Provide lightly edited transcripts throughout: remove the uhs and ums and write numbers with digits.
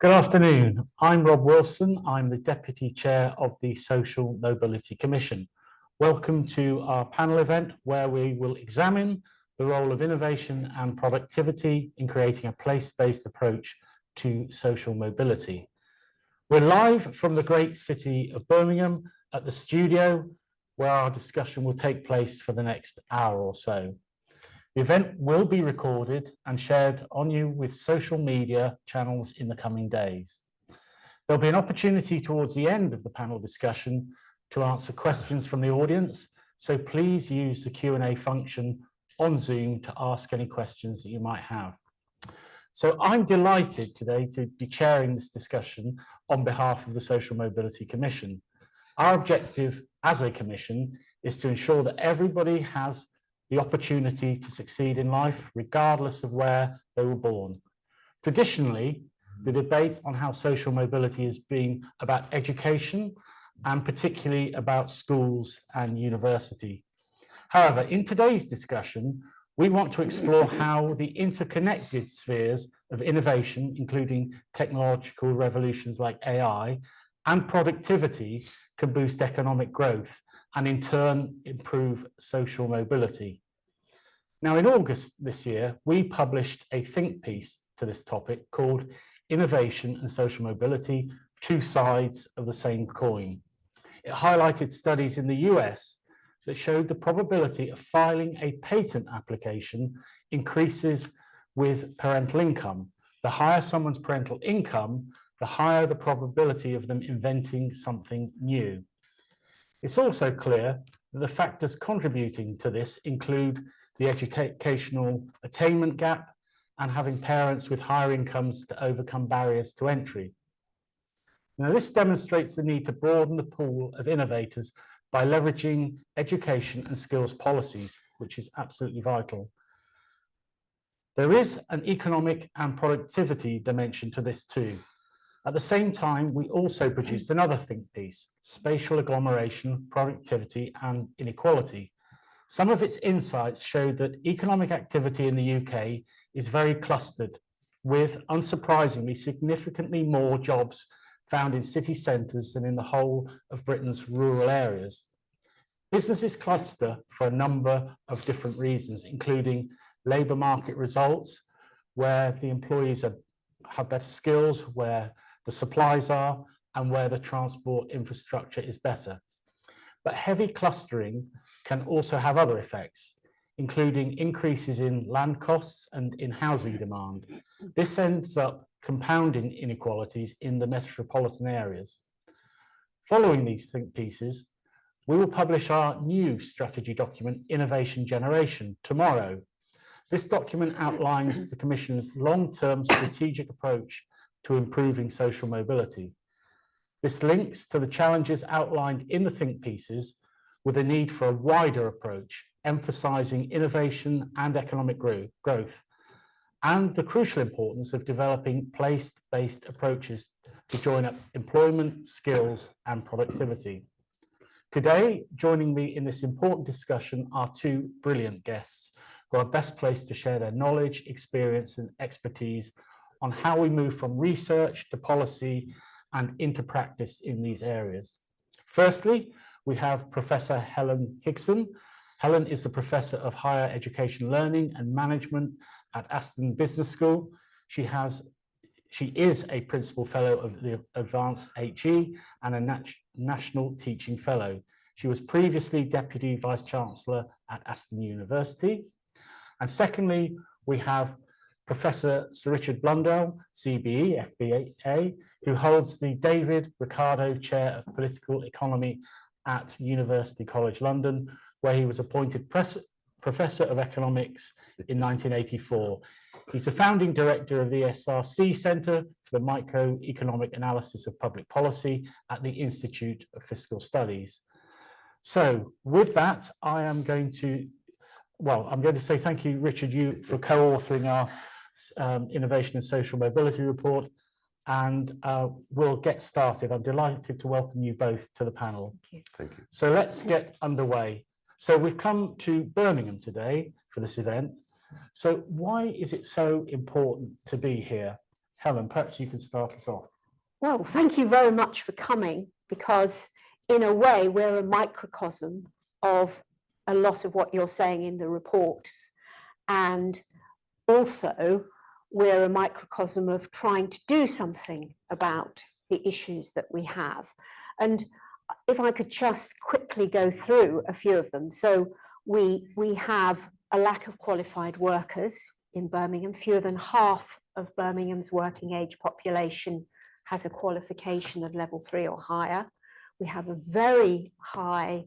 Good afternoon. I'm Rob Wilson. I'm the Deputy Chair of the Social Mobility Commission. Welcome to our panel event where we will examine the role of innovation and productivity in creating a place-based approach to social mobility. We're live from the great city of Birmingham at the studio where our discussion will take place for the next hour or so. The event will be recorded and shared on you with social media channels in the coming days. There'll be an opportunity towards the end of the panel discussion to answer questions from the audience, so please use the Q&A function on Zoom to ask any questions that you might have. So I'm delighted today to be chairing this discussion on behalf of the Social Mobility Commission. Our objective as a commission is to ensure that everybody has the opportunity to succeed in life, regardless of where they were born. Traditionally, the debate on how social mobility has been about education and particularly about schools and university. However, in today's discussion, we want to explore how the interconnected spheres of innovation, including technological revolutions like AI and productivity, can boost economic growth and in turn improve social mobility. Now, in August this year, we published a think piece to this topic called Innovation and Social Mobility, Two Sides of the Same Coin. It highlighted studies in the US that showed the probability of filing a patent application increases with parental income. The higher someone's parental income, the higher the probability of them inventing something new. It's also clear that the factors contributing to this include the educational attainment gap and having parents with higher incomes to overcome barriers to entry. Now, this demonstrates the need to broaden the pool of innovators by leveraging education and skills policies, which is absolutely vital. There is an economic and productivity dimension to this too. At the same time, we also produced another think piece, Spatial Agglomeration, Productivity and Inequality. Some of its insights showed that economic activity in the UK is very clustered, with, unsurprisingly, significantly more jobs found in city centres than in the whole of Britain's rural areas. Businesses cluster for a number of different reasons, including labour market results, where the employees have better skills, where the supplies are, and where the transport infrastructure is better. But heavy clustering can also have other effects, including increases in land costs and in housing demand. This ends up compounding inequalities in the metropolitan areas. Following these think pieces, we will publish our new strategy document, Innovation Generation, tomorrow. This document outlines the Commission's long-term strategic approach to improving social mobility. This links to the challenges outlined in the think pieces with a need for a wider approach, emphasising innovation and economic growth, and the crucial importance of developing place-based approaches to join up employment, skills, and productivity. Today, joining me in this important discussion are two brilliant guests who are best placed to share their knowledge, experience, and expertise on how we move from research to policy and into practice in these areas. Firstly, we have Professor Helen Higson. Helen is the Professor of Higher Education Learning and Management at Aston Business School. She is a Principal Fellow of the Advanced HE and a National Teaching Fellow. She was previously Deputy Vice-Chancellor at Aston University. And secondly, we have Professor Sir Richard Blundell, CBE, FBA, who holds the David Ricardo Chair of Political Economy at University College London, where he was appointed Professor of Economics in 1984. He's the founding director of the SRC Centre for the Microeconomic Analysis of Public Policy at the Institute of Fiscal Studies. So with that, I'm going to say thank you, Richard, for co-authoring our Innovation and Social Mobility report, and we'll get started. I'm delighted to welcome you both to the panel. Thank you. So let's get underway. So we've come to Birmingham today for this event. So why is it so important to be here? Helen, perhaps you can start us off. Well, thank you very much for coming, because in a way we're a microcosm of a lot of what you're saying in the reports, and also we're a microcosm of trying to do something about the issues that we have. And if I could just quickly go through a few of them. So we have a lack of qualified workers in Birmingham. Fewer than half of Birmingham's working age population has a qualification of level 3 or higher. We have a very high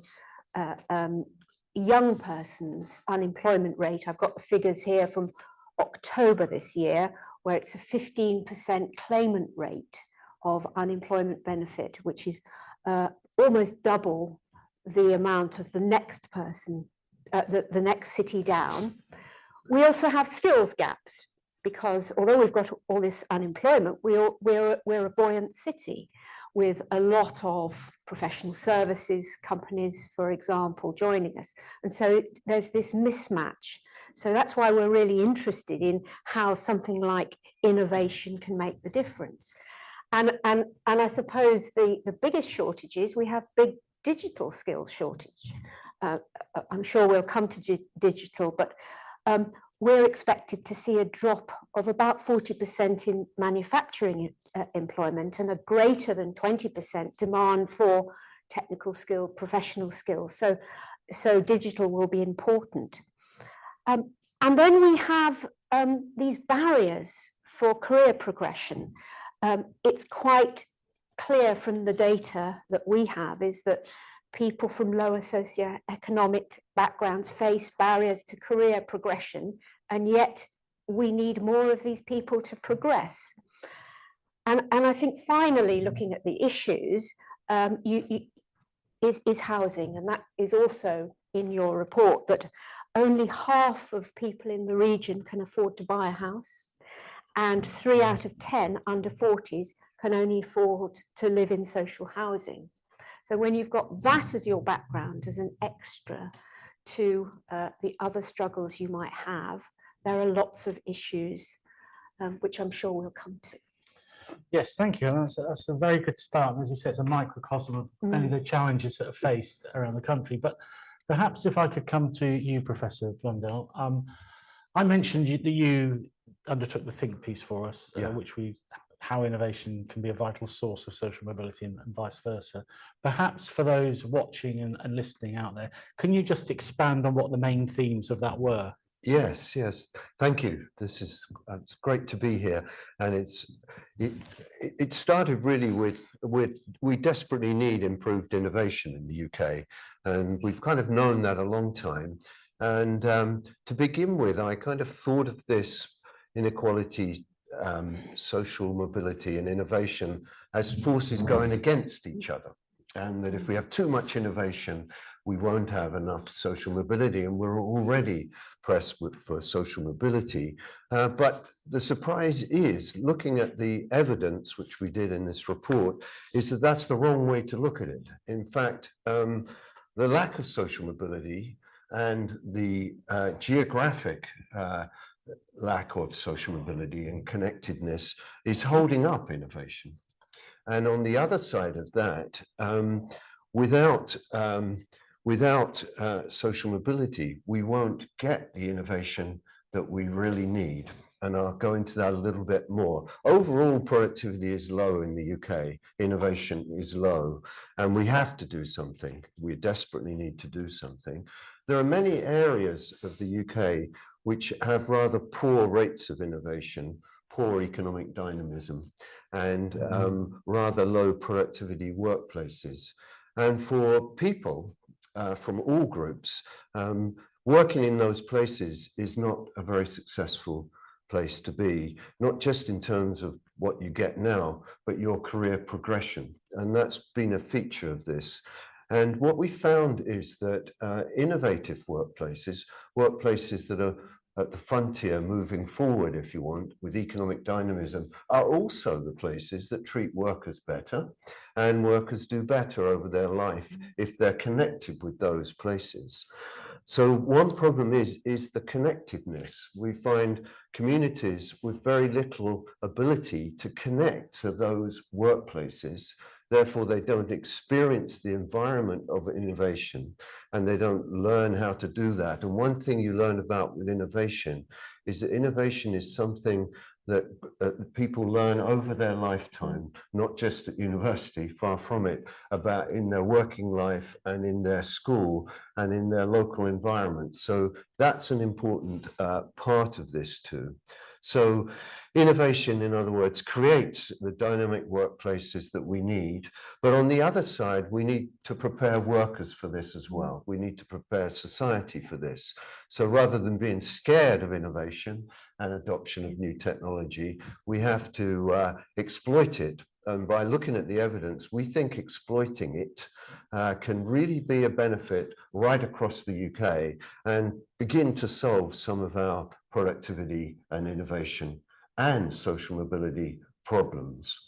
young person's unemployment rate. I've got the figures here from October this year, where it's a 15% claimant rate of unemployment benefit, which is almost double the amount of the next person, the next city down. We also have skills gaps, because although we've got all this unemployment, we're a buoyant city with a lot of professional services companies, for example, joining us. And so there's this mismatch. So that's why we're really interested in how something like innovation can make the difference. And I suppose the biggest shortage is we have big digital skills shortage. I'm sure we'll come to digital, but we're expected to see a drop of about 40% in manufacturing employment and a greater than 20% demand for technical skill, professional skills. So digital will be important. And then we have these barriers for career progression. It's quite clear from the data that we have is that people from lower socioeconomic backgrounds face barriers to career progression, and yet we need more of these people to progress. And I think finally, looking at the issues, is housing, and that is also in your report, that only half of people in the region can afford to buy a house, and 3 out of 10 under 40s can only afford to live in social housing. So when you've got that as your background, as an extra to the other struggles you might have, there are lots of issues, which I'm sure we'll come to. Yes, thank you. And that's a very good start. And as you said, it's a microcosm of many of the challenges that are faced around the country. But perhaps if I could come to you, Professor Blundell. I mentioned that you undertook the think piece for us, how innovation can be a vital source of social mobility and vice versa. Perhaps for those watching and listening out there, can you just expand on what the main themes of that were? Yes. Thank you. It's great to be here, and it started really with we desperately need improved innovation in the UK, and we've kind of known that a long time. And to begin with, I kind of thought of this inequality, social mobility, and innovation as forces going against each other. And that if we have too much innovation, we won't have enough social mobility, and we're already pressed for social mobility. But the surprise is, looking at the evidence, which we did in this report, is that that's the wrong way to look at it. In fact, the lack of social mobility and the geographic lack of social mobility and connectedness is holding up innovation. And on the other side of that, without social mobility, we won't get the innovation that we really need. And I'll go into that a little bit more. Overall, productivity is low in the UK. Innovation is low, and we have to do something. We desperately need to do something. There are many areas of the UK which have rather poor rates of innovation, poor economic dynamism, and rather low productivity workplaces. And for people from all groups, working in those places is not a very successful place to be, not just in terms of what you get now, but your career progression. And that's been a feature of this. And what we found is that innovative workplaces that are at the frontier, moving forward, if you want, with economic dynamism, are also the places that treat workers better, and workers do better over their life if they're connected with those places. So one problem is the connectedness. We find communities with very little ability to connect to those workplaces. Therefore, they don't experience the environment of innovation and they don't learn how to do that. And one thing you learn about with innovation is that innovation is something that people learn over their lifetime, not just at university, far from it, about in their working life and in their school and in their local environment. So that's an important part of this too. So innovation, in other words, creates the dynamic workplaces that we need. But on the other side, we need to prepare workers for this as well. We need to prepare society for this. So rather than being scared of innovation and adoption of new technology, we have to exploit it. And by looking at the evidence, we think exploiting it can really be a benefit right across the UK and begin to solve some of our productivity and innovation and social mobility problems.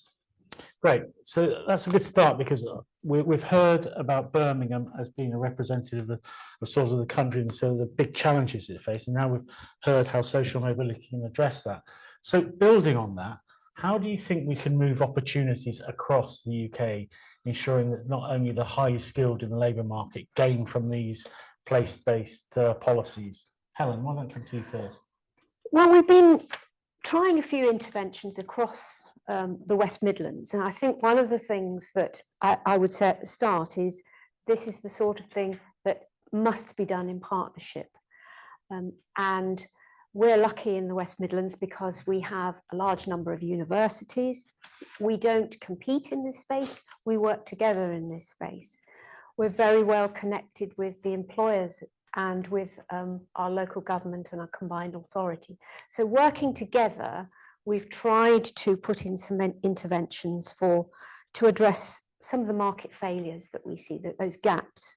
Great. So that's a good start, because we've heard about Birmingham as being a representative of sort of the country and so the big challenges it faces. And now we've heard how social mobility can address that. So building on that, how do you think we can move opportunities across the UK, ensuring that not only the highly skilled in the labour market gain from these place-based policies? Helen, why don't I come to you first? Well, we've been trying a few interventions across the West Midlands. And I think one of the things that I would say at the start is this is the sort of thing that must be done in partnership. And we're lucky in the West Midlands because we have a large number of universities. We don't compete in this space, we work together in this space. We're very well connected with the employers and with our local government and our combined authority. So working together, we've tried to put in some interventions to address some of the market failures that we see, those gaps.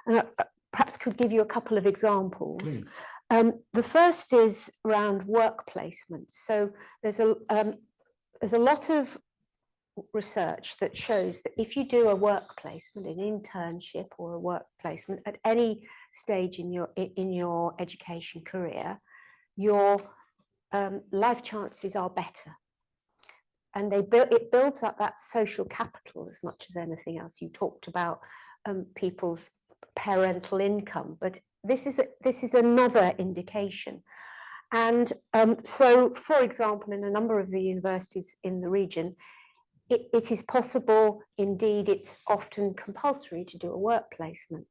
And I perhaps could give you a couple of examples. The first is around work placements. So there's a lot of research that shows that if you do a work placement, an internship or a work placement at any stage in your education career, your life chances are better. And it builds up that social capital as much as anything else. You talked about people's parental income, but this is another indication. And so, for example, in a number of the universities in the region, it is possible, indeed, it's often compulsory to do a work placement.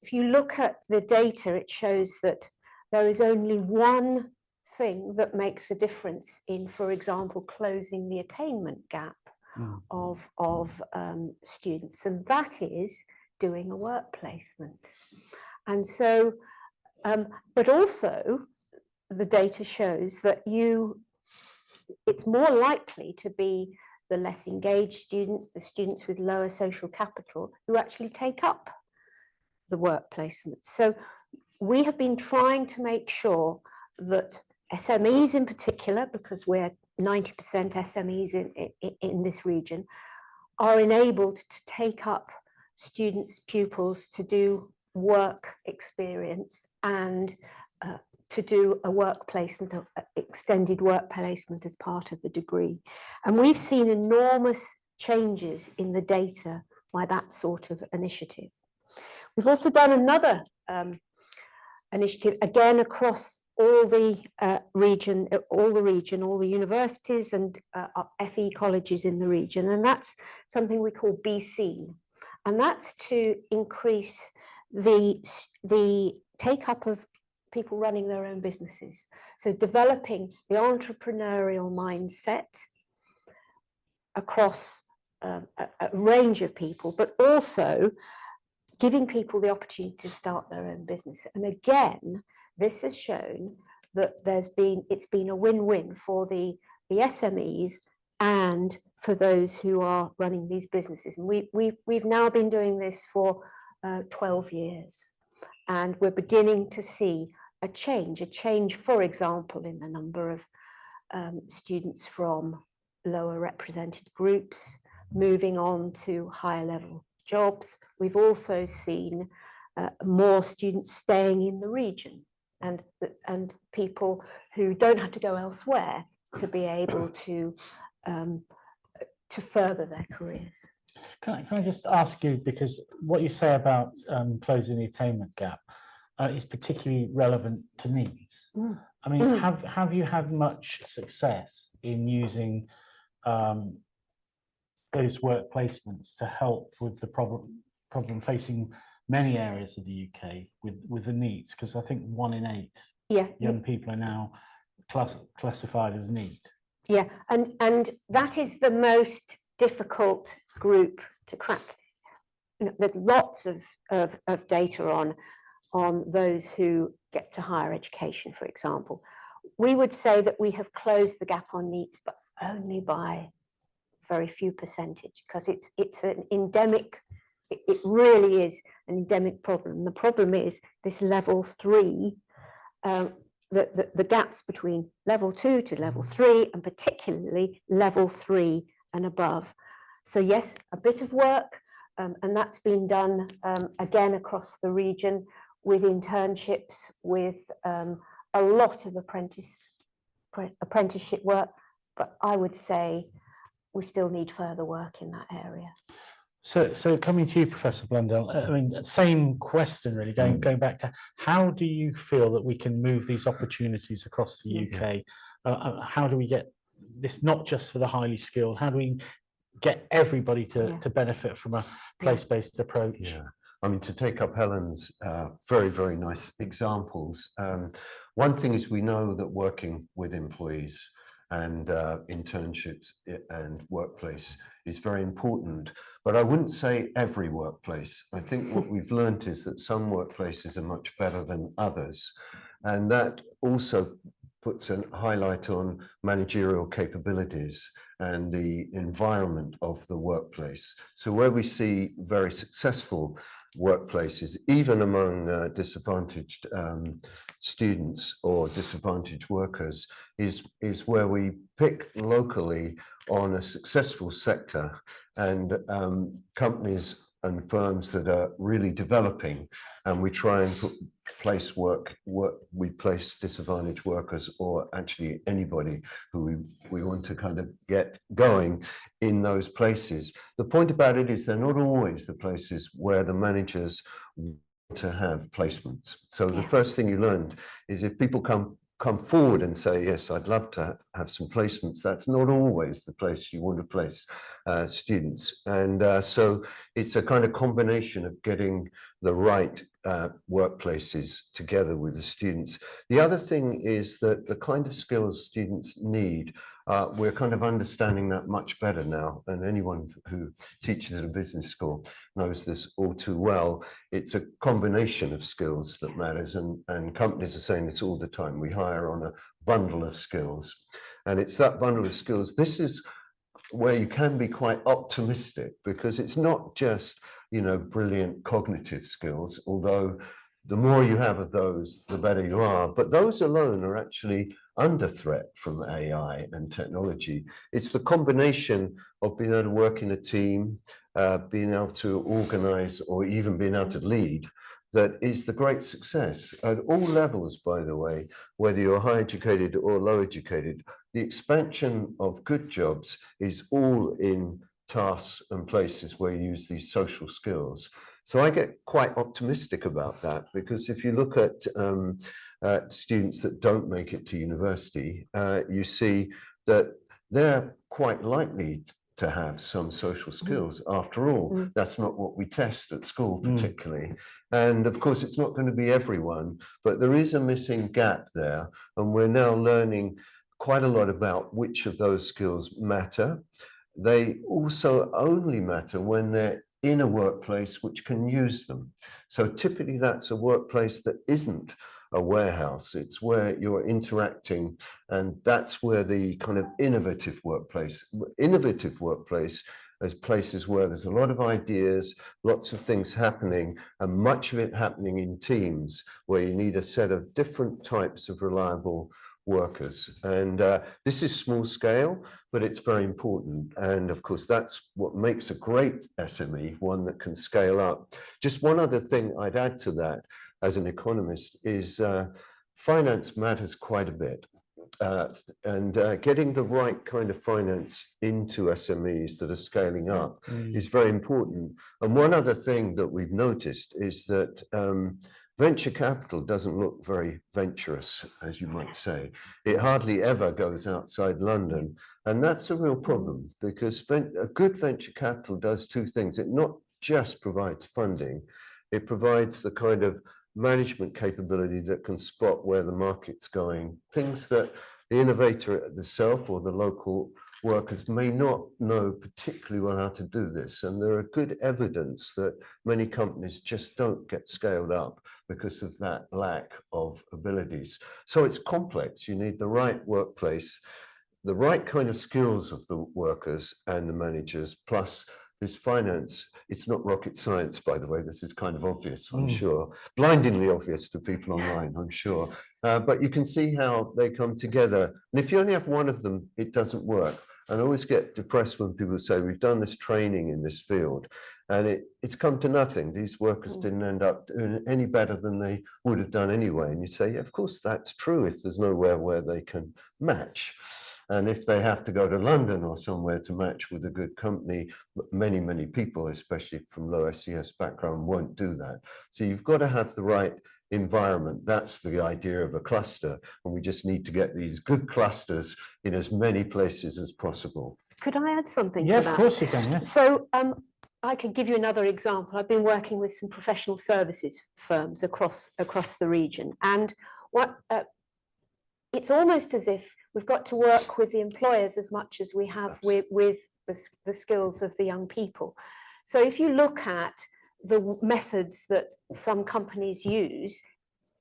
If you look at the data, it shows that there is only one thing that makes a difference in, for example, closing the attainment gap of students, and that is doing a work placement. And so, but also the data shows that it's more likely to be the less engaged students, the students with lower social capital, who actually take up the work placement. So we have been trying to make sure that SMEs in particular, because we're 90% SMEs in this region, are enabled to take up students, pupils, to do work experience and to do a work placement, extended work placement as part of the degree. And we've seen enormous changes in the data by that sort of initiative. We've also done another initiative, again, across all the region, all the universities and FE colleges in the region, and that's something we call Be Seen. And that's to increase the take-up of people running their own businesses. So developing the entrepreneurial mindset across a range of people, but also giving people the opportunity to start their own business. And again, this has shown that it's been a win-win for the SMEs and for those who are running these businesses. And we've now been doing this for 12 years. And we're beginning to see a change, for example, in the number of students from lower represented groups moving on to higher level jobs. We've also seen more students staying in the region and people who don't have to go elsewhere to be able to further their careers. Can I just ask you, because what you say about closing the attainment gap is particularly relevant to needs. I mean, have you had much success in using those work placements to help with the problem facing many areas of the UK with the needs? Because I think 1 in 8 young people are now classified as NEET. Yeah, and that is the most difficult group to crack. You know, there's lots of data on those who get to higher education, for example. We would say that we have closed the gap on NEETs, but only by very few percentage, because it's an endemic, it really is an endemic problem. The problem is this level 3, the gaps between level 2 to level 3, and particularly level 3 and above. So yes, a bit of work, and that's been done again across the region with internships, with a lot of apprenticeship work, but I would say we still need further work in that area. So coming to you, Professor Blundell, I mean, same question really, going back to how do you feel that we can move these opportunities across the UK? How do we get this not just for the highly skilled? How do we get everybody to benefit from a place-based approach? Yeah. I mean, to take up Helen's very, very nice examples, one thing is we know that working with employees and internships and workplace is very important, but I wouldn't say every workplace. I think what we've learned is that some workplaces are much better than others, and that also puts a highlight on managerial capabilities and the environment of the workplace. So where we see very successful workplaces, even among disadvantaged students or disadvantaged workers, is where we pick locally on a successful sector and companies and firms that are really developing, and we try and place we place disadvantaged workers, or actually anybody who we want to kind of get going in those places. The point about it is they're not always the places where the managers want to have placements. So the first thing you learned is if people come forward and say, yes, I'd love to have some placements, that's not always the place you want to place students. And so it's a kind of combination of getting the right workplaces together with the students. The other thing is that the kind of skills students need, we're kind of understanding that much better now, and anyone who teaches at a business school knows this all too well. It's a combination of skills that matters, and companies are saying this all the time. We hire on a bundle of skills, and it's that bundle of skills. This is where you can be quite optimistic, because it's not just, you know, brilliant cognitive skills, although the more you have of those, the better you are. But those alone are actually under threat from AI and technology. It's the combination of being able to work in a team, being able to organize, or even being able to lead, that is the great success at all levels, by the way, whether you're high educated or low educated. The expansion of good jobs is all in tasks and places where you use these social skills. So I get quite optimistic about that, because if you look at students that don't make it to university, you see that they're quite likely to have some social skills. After all, that's not what we test at school particularly. And of course, it's not going to be everyone, but there is a missing gap there. And we're now learning quite a lot about which of those skills matter. They also only matter when they're in a workplace which can use them. So typically that's a workplace that isn't a warehouse. It's where you're interacting, and that's where the kind of innovative workplace is places where there's a lot of ideas, lots of things happening, and much of it happening in teams, where you need a set of different types of reliable workers. And this is small scale, but it's very important. And of course, that's what makes a great SME, one that can scale up. Just one other thing I'd add to that as an economist is finance matters quite a bit. Getting the right kind of finance into SMEs that are scaling up is very important. And one other thing that we've noticed is that venture capital doesn't look very venturous, as you might say. It hardly ever goes outside London. And that's a real problem because a good venture capital does two things. It not just provides funding, it provides the kind of management capability that can spot where the market's going, things that the innovator itself or the local workers may not know particularly well how to do this. And there are good evidence that many companies just don't get scaled up because of that lack of abilities. So it's complex. You need the right workplace, the right kind of skills of the workers and the managers, plus this finance. It's not rocket science, by the way. This is kind of obvious, I'm sure. Blindingly obvious to people online, I'm sure. But you can see how they come together. And if you only have one of them, it doesn't work. And I always get depressed when people say, we've done this training in this field, and it's come to nothing. These workers didn't end up doing any better than they would have done anyway. And you say, yeah, of course, that's true if there's nowhere where they can match. And if they have to go to London or somewhere to match with a good company, many, many people, especially from low SES background, won't do that. So you've got to have the right environment. That's the idea of a cluster. And we just need to get these good clusters in as many places as possible. Could I add something Yeah, to that? of course you can, yes. So I could give you another example. I've been working with some professional services firms across the region. And what it's almost as if we've got to work with the employers as much as we have with the skills of the young people. So if you look at the methods that some companies use,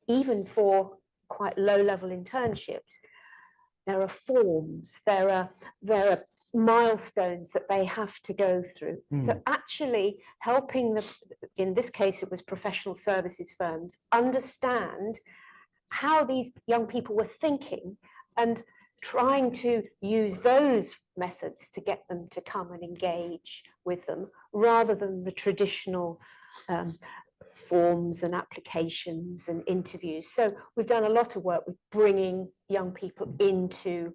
even for quite low-level internships, there are forms, there are milestones that they have to go through. So actually helping in this case, it was professional services firms, understand how these young people were thinking and trying to use those methods to get them to come and engage with them rather than the traditional forms and applications and interviews. So we've done a lot of work with bringing young people into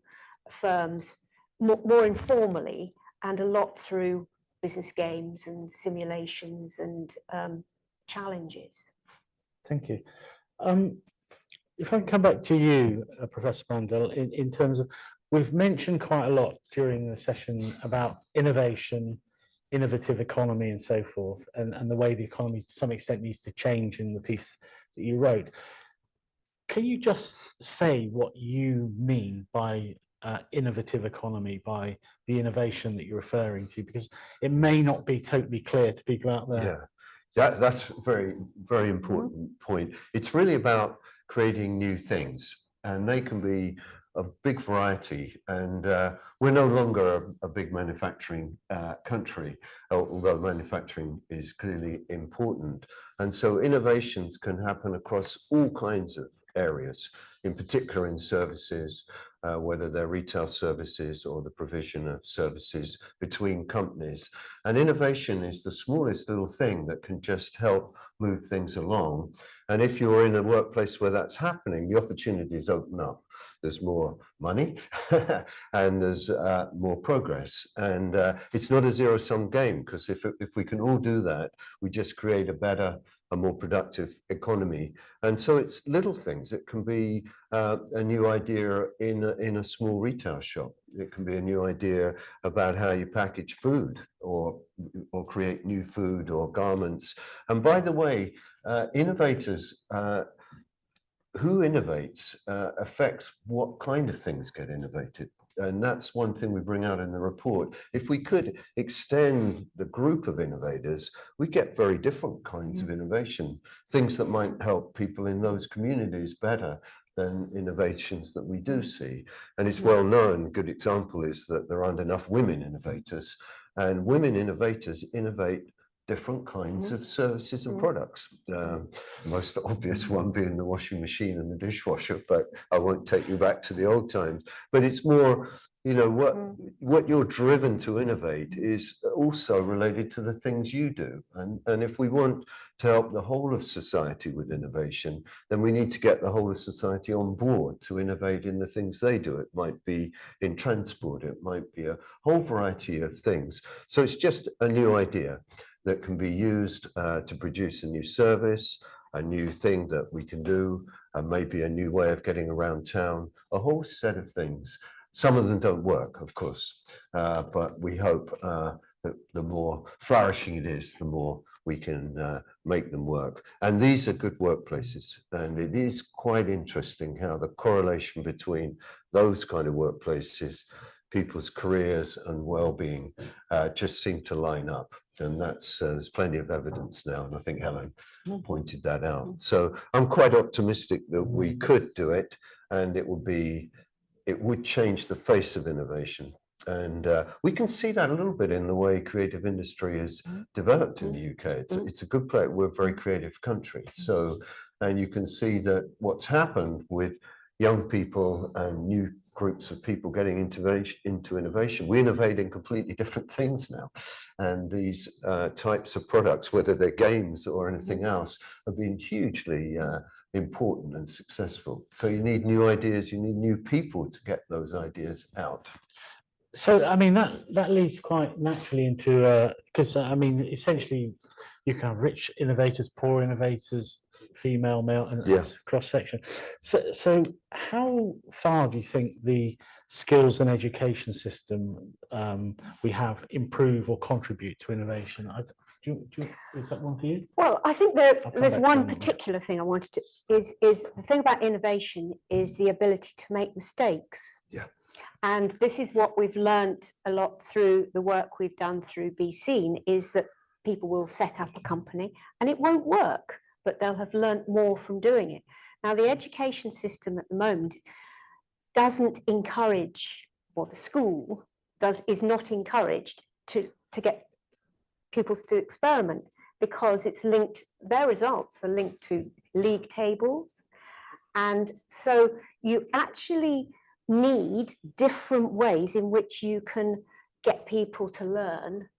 firms more informally, and a lot through business games and simulations and challenges. Thank you. If I can come back to you, Professor Brandel, in terms of, we've mentioned quite a lot during the session about innovation, innovative economy and so forth, and the way the economy to some extent needs to change in the piece that you wrote. Can you just say what you mean by innovative economy, by the innovation that you're referring to? Because it may not be totally clear to people out there. Yeah, that's a very, very important point. It's really about creating new things, and they can be of big variety. And we're no longer a big manufacturing country, although manufacturing is clearly important. And so innovations can happen across all kinds of areas, in particular in services, whether they're retail services or the provision of services between companies. And innovation is the smallest little thing that can just help move things along. And if you're in a workplace where that's happening, the opportunities open up. There's more money and there's more progress. And it's not a zero-sum game, because if we can all do that, we just create a better, a more productive economy. And so it's little things. It can be a new idea in a small retail shop. It can be a new idea about how you package food or create new food or garments. And by the way, innovators, who innovates affects what kind of things get innovated. And that's one thing we bring out in the report. If we could extend the group of innovators, we get very different kinds of innovation, things that might help people in those communities better than innovations that we do see. And it's well known, a good example is that there aren't enough women innovators, and women innovators innovate different kinds of services and products. Most obvious one being the washing machine and the dishwasher, but I won't take you back to the old times. But it's more, you know, what you're driven to innovate is also related to the things you do. And if we want to help the whole of society with innovation, then we need to get the whole of society on board to innovate in the things they do. It might be in transport, it might be a whole variety of things. So it's just a new idea that can be used to produce a new service, a new thing that we can do, maybe a new way of getting around town, a whole set of things. Some of them don't work, of course, but we hope that the more flourishing it is, the more we can make them work. And these are good workplaces. And it is quite interesting how the correlation between those kind of workplaces, people's careers and well-being just seem to line up. And that's there's plenty of evidence now, and I think Helen pointed that out. So I'm quite optimistic that we could do it, and it would change the face of innovation. And we can see that a little bit in the way creative industry has developed in the UK. It's a good place. We're a very creative country. So, and you can see that what's happened with young people and new groups of people getting into innovation. We innovate in completely different things now. And these types of products, whether they're games or anything else, have been hugely important and successful. So you need new ideas, you need new people to get those ideas out. So, I mean, that leads quite naturally into, because I mean, essentially you can have rich innovators, poor innovators, female, male, and that's cross-section. So how far do you think the skills and education system we have improve or contribute to innovation? Is that one for you? Well, I think there's one particular thing I wanted to, is the thing about innovation is the ability to make mistakes. Yeah. And this is what we've learned a lot through the work we've done through Be Seen, is that people will set up a company and it won't work, but they'll have learned more from doing it. Now, the education system at the moment doesn't encourage, or the school is not encouraged to get pupils to experiment, because it's linked, their results are linked to league tables. And so you actually need different ways in which you can get people to learn.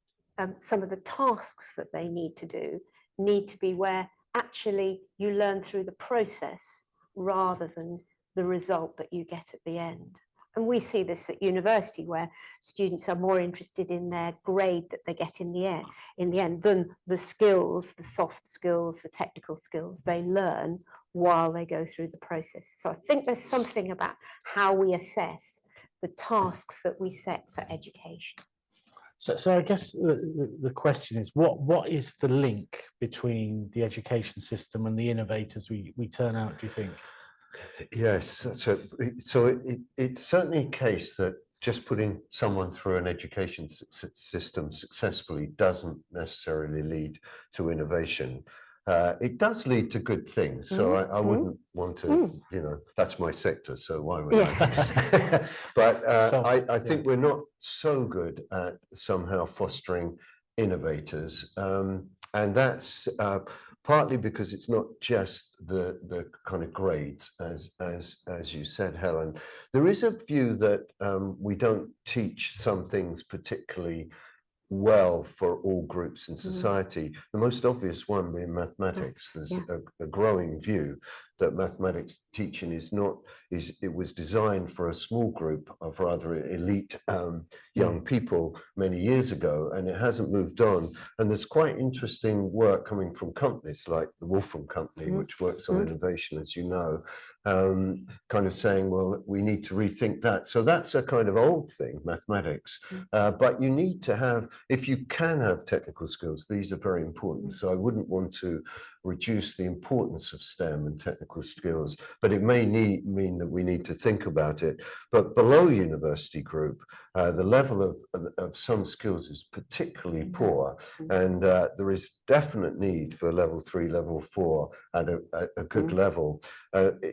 Some of the tasks that they need to do need to be where actually you learn through the process rather than the result that you get at the end. And we see this at university, where students are more interested in their grade that they get in the end than the skills, the soft skills, the technical skills they learn while they go through the process. So I think there's something about how we assess the tasks that we set for education. So I guess the question is, what is the link between the education system and the innovators we turn out, do you think? Yes, so it's certainly a case that just putting someone through an education system successfully doesn't necessarily lead to innovation. It does lead to good things, so I wouldn't want to, you know, that's my sector, so why would I? But I think we're not so good at somehow fostering innovators, and that's partly because it's not just the kind of grades, as you said, Helen. There is a view that we don't teach some things particularly well for all groups in society. The most obvious one being mathematics. There's a growing view that mathematics teaching it was designed for a small group of rather elite young people many years ago, and it hasn't moved on. And there's quite interesting work coming from companies like the Wolfram Company, which works on innovation, as you know, kind of saying, well, we need to rethink that. So that's a kind of old thing, mathematics. But you need to have, if you can have technical skills, these are very important. So I wouldn't want to reduce the importance of STEM and technical skills, but it may mean that we need to think about it. But below university group, the level of some skills is particularly poor, and there is definite need for level 3, level 4 at a good level.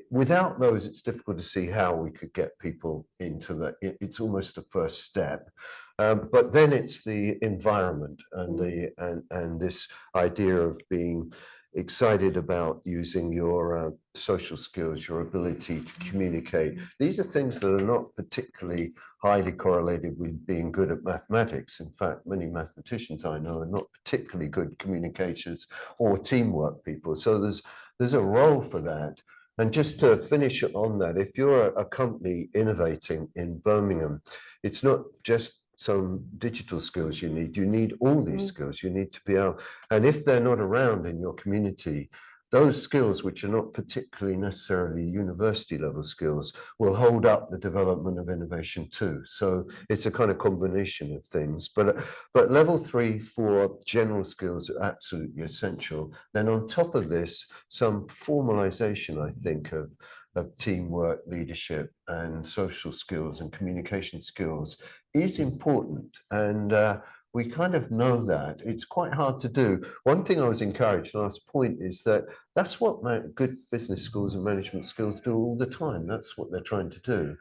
Without those, it's difficult to see how we could get people into that. It's almost a first step. But then it's the environment and this idea of being excited about using your social skills, your ability to communicate. These are things that are not particularly highly correlated with being good at mathematics. In fact, many mathematicians I know are not particularly good communicators or teamwork people. So there's a role for that. And just to finish on that, if you're a company innovating in Birmingham, it's not just some digital skills you need all these skills. You need to be able, and if they're not around in your community, those skills, which are not particularly necessarily university level skills, will hold up the development of innovation too. So it's a kind of combination of things, but level 3, 4 general skills are absolutely essential. Then on top of this, some formalization, I think, of teamwork, leadership, and social skills and communication skills is important. And we kind of know that. It's quite hard to do. One thing I was encouraged, last point, is that that's what good business schools and management skills do all the time. That's what they're trying to do.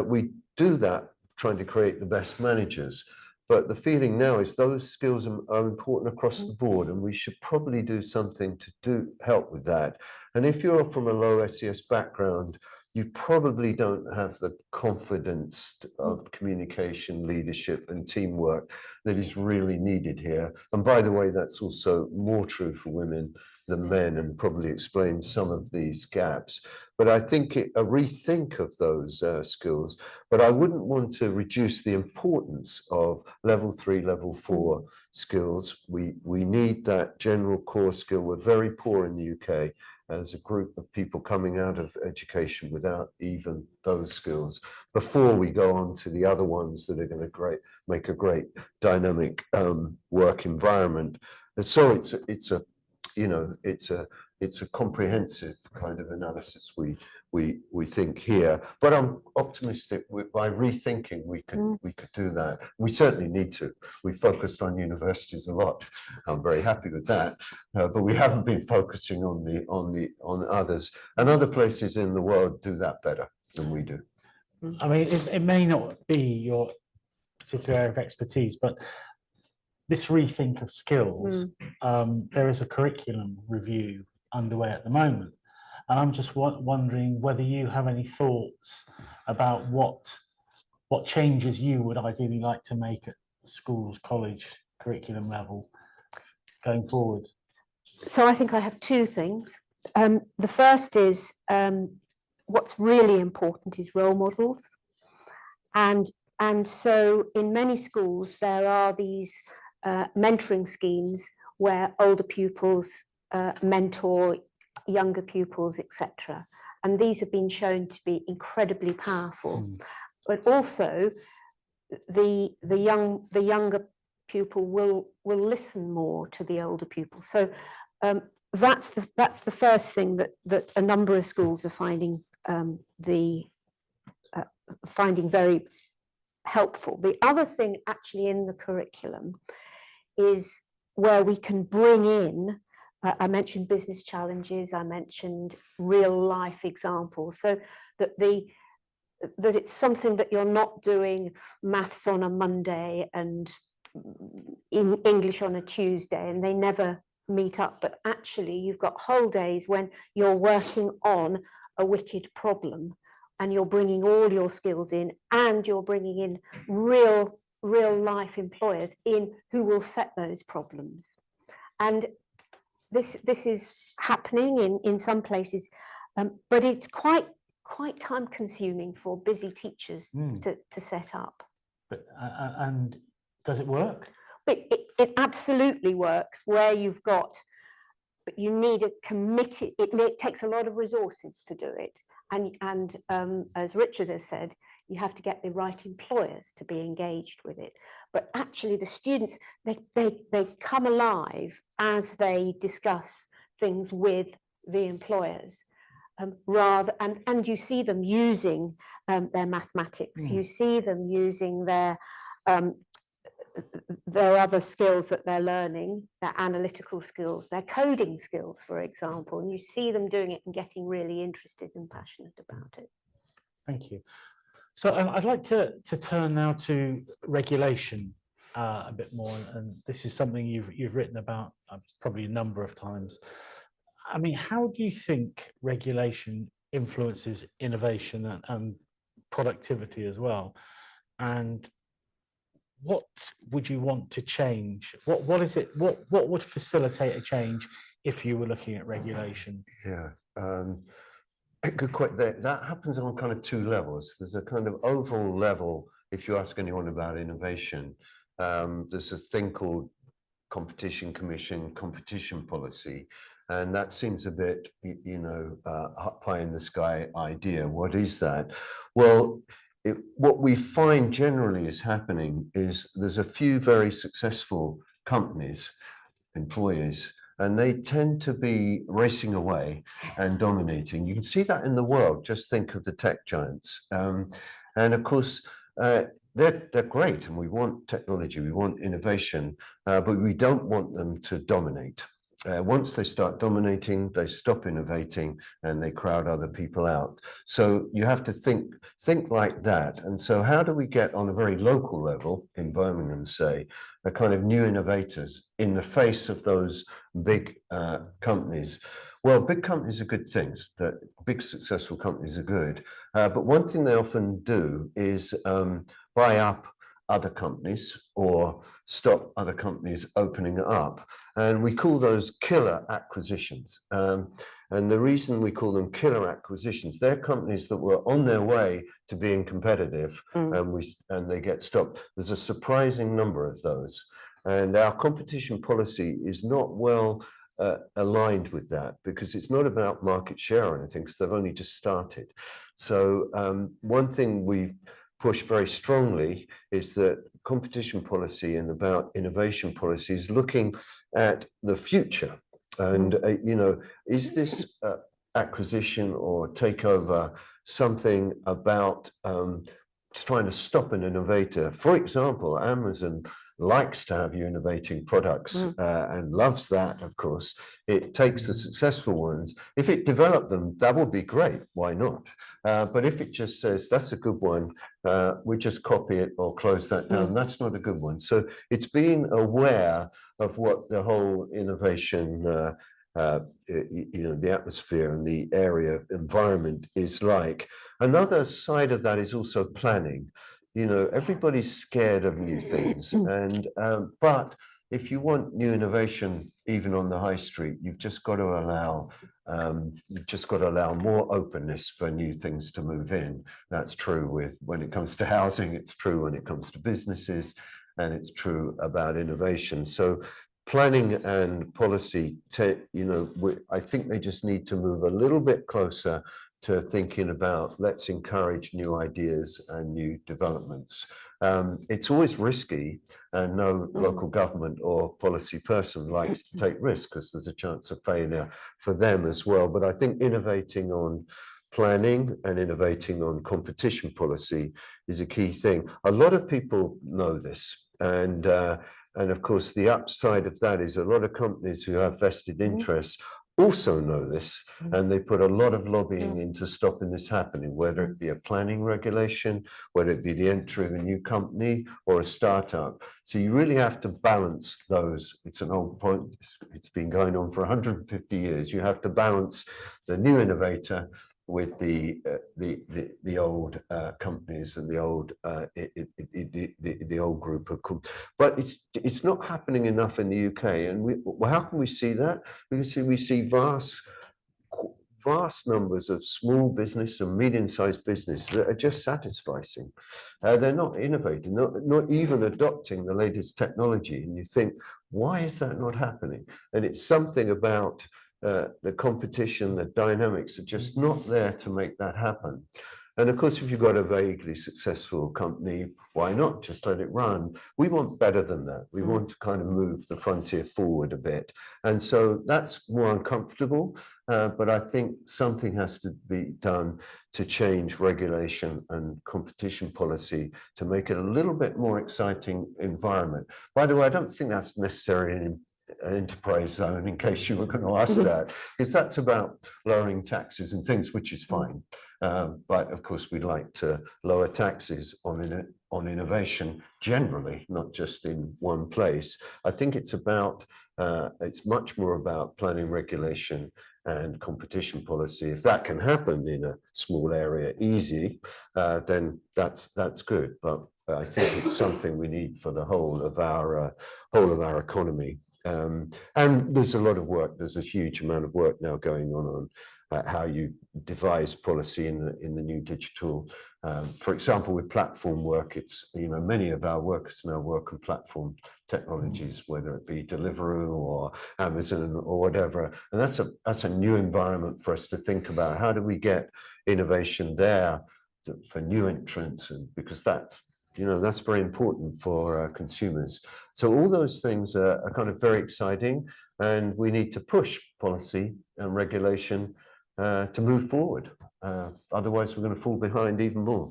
We do that trying to create the best managers. But the feeling now is those skills are important across the board, and we should probably do something to help with that. And if you're from a low SES background, you probably don't have the confidence of communication, leadership, and teamwork that is really needed here. And by the way, that's also more true for women than men, and probably explains some of these gaps. But I think a rethink of those skills, but I wouldn't want to reduce the importance of level 3, level 4 skills. We need that general core skill. We're very poor in the UK as a group of people coming out of education without even those skills, before we go on to the other ones that are going to make a great dynamic work environment. And so it's a comprehensive kind of analysis we think here. But I'm optimistic by rethinking we could do that. We certainly need to. We focused on universities a lot. I'm very happy with that, but we haven't been focusing on others. And other places in the world do that better than we do. I mean, it may not be your particular area of expertise, but this rethink of skills, there is a curriculum review underway at the moment. And I'm just wondering whether you have any thoughts about what changes you would ideally like to make at schools, college, curriculum level going forward. So I think I have two things. The first is what's really important is role models. And so in many schools, there are these mentoring schemes where older pupils mentor younger pupils, etc. And these have been shown to be incredibly powerful. But also, the younger pupil will listen more to the older pupil. So that's the first thing that a number of schools are finding finding very helpful. The other thing actually in the curriculum is where we can bring in, I mentioned business challenges, I mentioned real life examples, so that it's something that you're not doing maths on a Monday and in English on a Tuesday and they never meet up, but actually you've got whole days when you're working on a wicked problem and you're bringing all your skills in, and you're bringing in real life employers in who will set those problems. And this is happening in some places, but it's quite time consuming for busy teachers to set up. But and does it work? But it absolutely works where you've got, but you need a committed, it takes a lot of resources to do it. And as Richard has said, you have to get the right employers to be engaged with it. But actually the students, they come alive as they discuss things with the employers. Rather, and you see them using their mathematics, you see them using their other skills that they're learning, their analytical skills, their coding skills, for example, and you see them doing it and getting really interested and passionate about it. Thank you. So I'd like to turn now to regulation a bit more, and this is something you've written about probably a number of times. I mean, how do you think regulation influences innovation and productivity as well? And what would you want to change? What is it? What would facilitate a change if you were looking at regulation? Yeah, good question. That happens on kind of two levels. There's a kind of overall level. If you ask anyone about innovation, there's a thing called Competition Commission, competition policy. And that seems a bit, you know, pie in the sky idea. What is that? Well, what we find generally is happening is there's a few very successful companies, employers, and they tend to be racing away and dominating. You can see that in the world. Just think of the tech giants. And of course, they're great, and we want technology, we want innovation, but we don't want them to dominate. Once they start dominating, they stop innovating and they crowd other people out. So you have to think like that. And so how do we get on a very local level in Birmingham, say, a kind of new innovators in the face of those big companies? Well, big companies are good things, that big successful companies are good. But one thing they often do is buy up other companies or stop other companies opening up. And we call those killer acquisitions. And the reason we call them killer acquisitions, they're companies that were on their way to being competitive and they get stopped. There's a surprising number of those. And our competition policy is not well aligned with that, because it's not about market share or anything, because they've only just started. So one thing we've pushed very strongly is that competition policy and about innovation policy is looking at the future. And, you know, is this acquisition or takeover something about trying to stop an innovator? For example, Amazon likes to have you innovating products and loves that, of course. It takes the successful ones. If it developed them, that would be great. Why not? But if it just says, that's a good one, we just copy it or close that down, that's not a good one. So it's being aware of what the whole innovation, you know, the atmosphere and the area environment is like. Another side of that is also planning. You know, everybody's scared of new things, and but if you want new innovation, even on the high street, you've just got to allow more openness for new things to move in. That's true when it comes to housing, it's true when it comes to businesses, and it's true about innovation. So planning and policy, you know, I think they just need to move a little bit closer to thinking about, let's encourage new ideas and new developments. It's always risky, and no local government or policy person likes to take risks because there's a chance of failure for them as well. But I think innovating on planning and innovating on competition policy is a key thing. A lot of people know this, and of course the upside of that is a lot of companies who have vested interests also know this, and they put a lot of lobbying into stopping this happening, whether it be a planning regulation, whether it be the entry of a new company or a startup. So you really have to balance those. It's an old point. It's been going on for 150 years. You have to balance the new innovator with the old companies and the old group of companies. But it's not happening enough in the UK. And how can we see that? We see vast numbers of small business and medium-sized business that are just satisficing. They're not innovating, not even adopting the latest technology. And you think, why is that not happening? And it's something about the competition, the dynamics are just not there to make that happen. And of course, if you've got a vaguely successful company, why not just let it run? We want better than that. We want to kind of move the frontier forward a bit. And so that's more uncomfortable, but I think something has to be done to change regulation and competition policy to make it a little bit more exciting environment. By the way, I don't think that's necessarily an enterprise zone, in case you were going to ask that, because that's about lowering taxes and things, which is fine. But of course, we'd like to lower taxes on innovation generally, not just in one place. I think it's much more about planning, regulation and competition policy. If that can happen in a small area, easy, then that's good. But I think it's something we need for the whole of our economy. And there's a lot of work. There's a huge amount of work now going on how you devise policy in the new digital. For example, with platform work, it's many of our workers now work on platform technologies, whether it be Deliveroo or Amazon or whatever. And that's a new environment for us to think about. How do we get innovation there for new entrants? And because that's very important for consumers. So all those things are kind of very exciting, and we need to push policy and regulation to move forward. Otherwise, we're going to fall behind even more.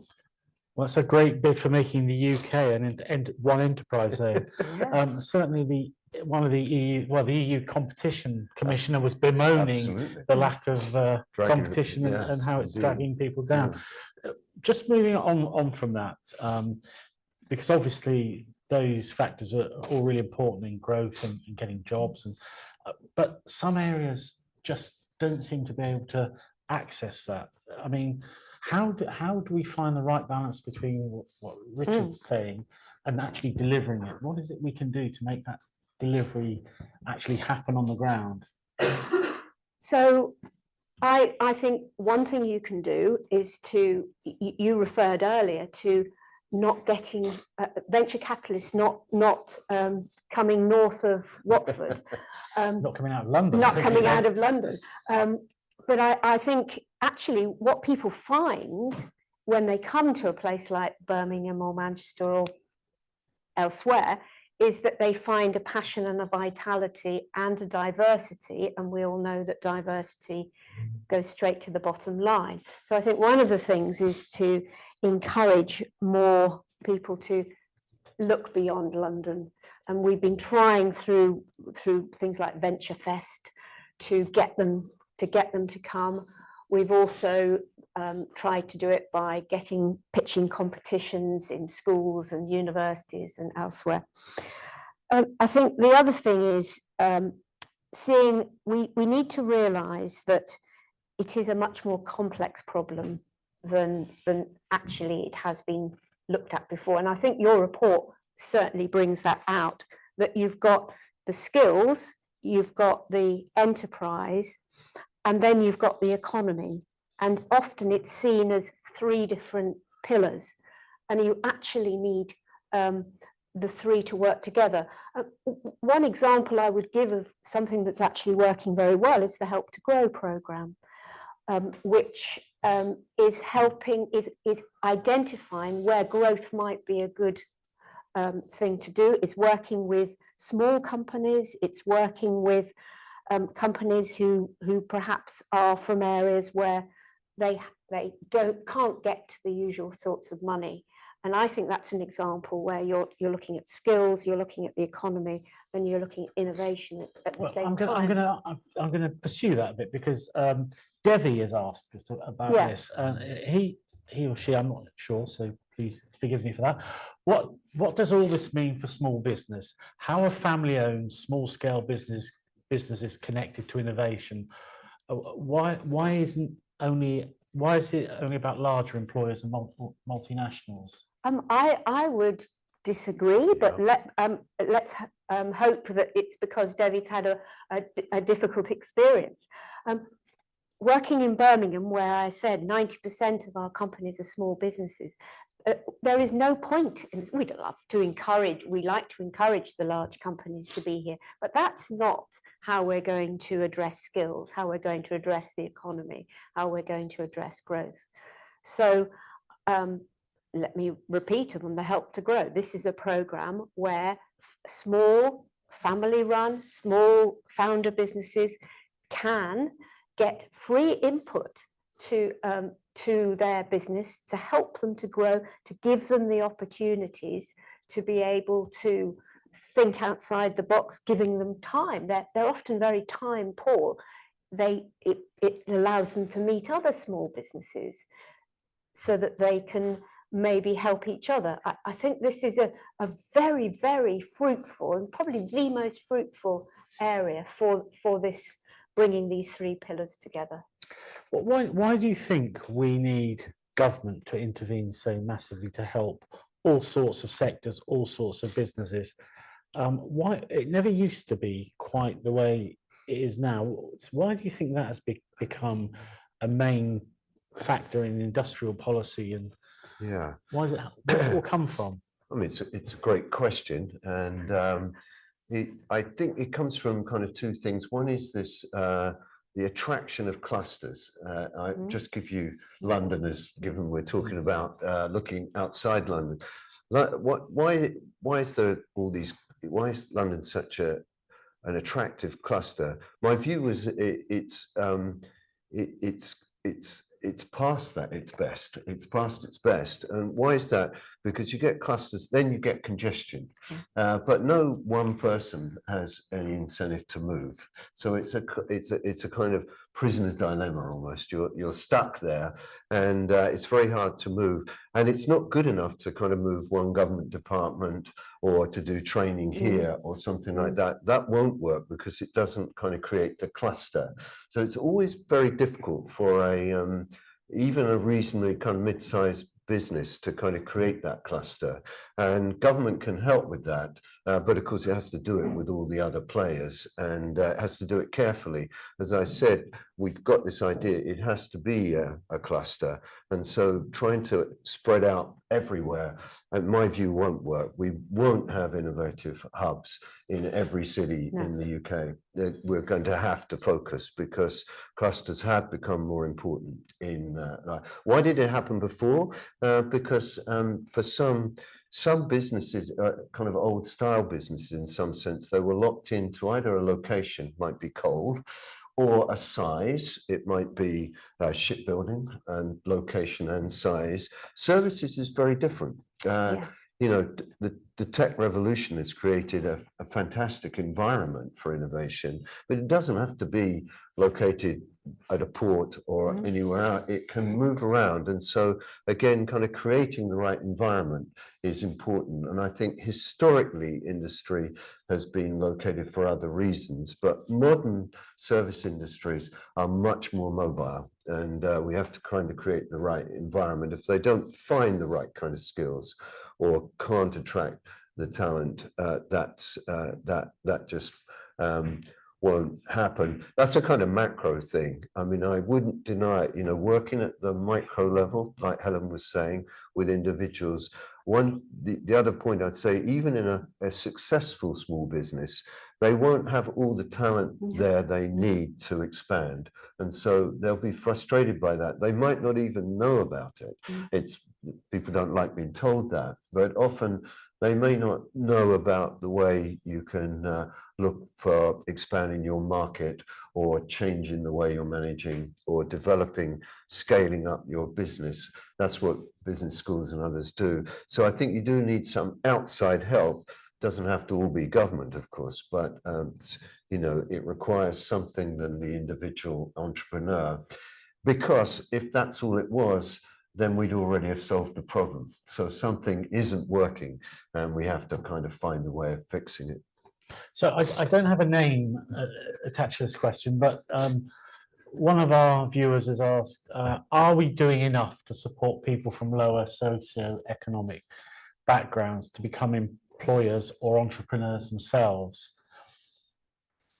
Well, it's a great bid for making the UK an one enterprise zone. Certainly, the EU competition commissioner was bemoaning the lack of competition and how it's dragging people down. Just moving on from that, because obviously those factors are all really important in growth and getting jobs, but some areas just don't seem to be able to access that. I mean, how do we find the right balance between what Richard's saying and actually delivering it? What is it we can do to make that delivery actually happen on the ground? So I think one thing you can do is you referred earlier to not getting venture capitalists not coming north of Watford. Not coming out of London. Not coming out of London. But I think actually what people find when they come to a place like Birmingham or Manchester or elsewhere is that they find a passion and a vitality and a diversity, and we all know that diversity goes straight to the bottom line. So I think one of the things is to encourage more people to look beyond London, and we've been trying through things like Venture Fest to get them to come. We've also tried to do it by pitching competitions in schools and universities and elsewhere. I think the other thing is we need to realise that it is a much more complex problem than actually it has been looked at before. And I think your report certainly brings that out, that you've got the skills, you've got the enterprise, and then you've got the economy. And often it's seen as three different pillars, and you actually need the three to work together. One example I would give of something that's actually working very well is the Help to Grow programme, which is identifying where growth might be a good thing to do. It's working with small companies, it's working with companies who perhaps are from areas where they can't get to the usual sorts of money. And I think that's an example where you're looking at skills, you're looking at the economy, and you're looking at innovation at the same time. I'm going to pursue that a bit, because Devi has asked us about this. He or she, I'm not sure, so please forgive me for that. What does all this mean for small business? How are family-owned, small-scale businesses connected to innovation? Why is it only about larger employers and multinationals? I would disagree, but let's hope that it's because Devi's had a difficult experience. Working in Birmingham, where I said 90% of our companies are small businesses, there is no point we like to encourage the large companies to be here, but that's not how we're going to address skills, how we're going to address the economy, how we're going to address growth. So let me repeat them, the Help to Grow. This is a program where small family-run, small founder businesses can get free input to their business, to help them to grow, to give them the opportunities to be able to think outside the box, giving them time. They're often very time poor. It allows them to meet other small businesses so that they can maybe help each other. I think this is a very, very fruitful and probably the most fruitful area for this, bringing these three pillars together. Why do you think we need government to intervene so massively to help all sorts of sectors, all sorts of businesses? Why it never used to be quite the way it is now. Why do you think that has become a main factor in industrial policy, and Yeah, where's it all come from? I mean, it's a great question, and I think it comes from kind of two things. One is this the attraction of clusters. I just give you London as given we're talking about looking outside London. Why is there all these? Why is London such an attractive cluster? My view was it's past that its best. It's past its best. And why is that? Because you get clusters, then you get congestion, but no one person has any incentive to move. So it's a kind of prisoner's dilemma almost. You're stuck there, and it's very hard to move. And it's not good enough to kind of move one government department or to do training here or something like that. That won't work because it doesn't kind of create the cluster. So it's always very difficult for even a reasonably kind of mid-sized business to kind of create that cluster, and government can help with that, but of course it has to do it with all the other players, and it has to do it carefully. As I said, we've got this idea, it has to be a cluster, and so trying to spread out everywhere, in my view, won't work. We won't have innovative hubs in every city in the UK. We're going to have to focus because clusters have become more important in life. Why did it happen before? Because for some businesses, kind of old style businesses in some sense, they were locked into either a location, might be cold, or a size. It might be shipbuilding and location and size. Services is very different. You know, the tech revolution has created a fantastic environment for innovation, but it doesn't have to be located at a port or anywhere else. It can move around. And so again, kind of creating the right environment is important. And I think historically industry has been located for other reasons, but modern service industries are much more mobile, and we have to kind of create the right environment. If they don't find the right kind of skills or can't attract the talent, that just won't happen. That's a kind of macro thing. I mean, I wouldn't deny it, you know, working at the micro level, like Helen was saying, with individuals. The other point I'd say, even in a successful small business, they won't have all the talent there they need to expand. And so they'll be frustrated by that. They might not even know about it. People don't like being told that, but often they may not know about the way you can look for expanding your market or changing the way you're managing or developing, scaling up your business. That's what business schools and others do. So I think you do need some outside help. Doesn't have to all be government, of course, but you know, it requires something than the individual entrepreneur, because if that's all it was, then we'd already have solved the problem. So something isn't working, and we have to kind of find a way of fixing it. So I don't have a name attached to this question, but one of our viewers has asked, are we doing enough to support people from lower socioeconomic backgrounds to become employers or entrepreneurs themselves?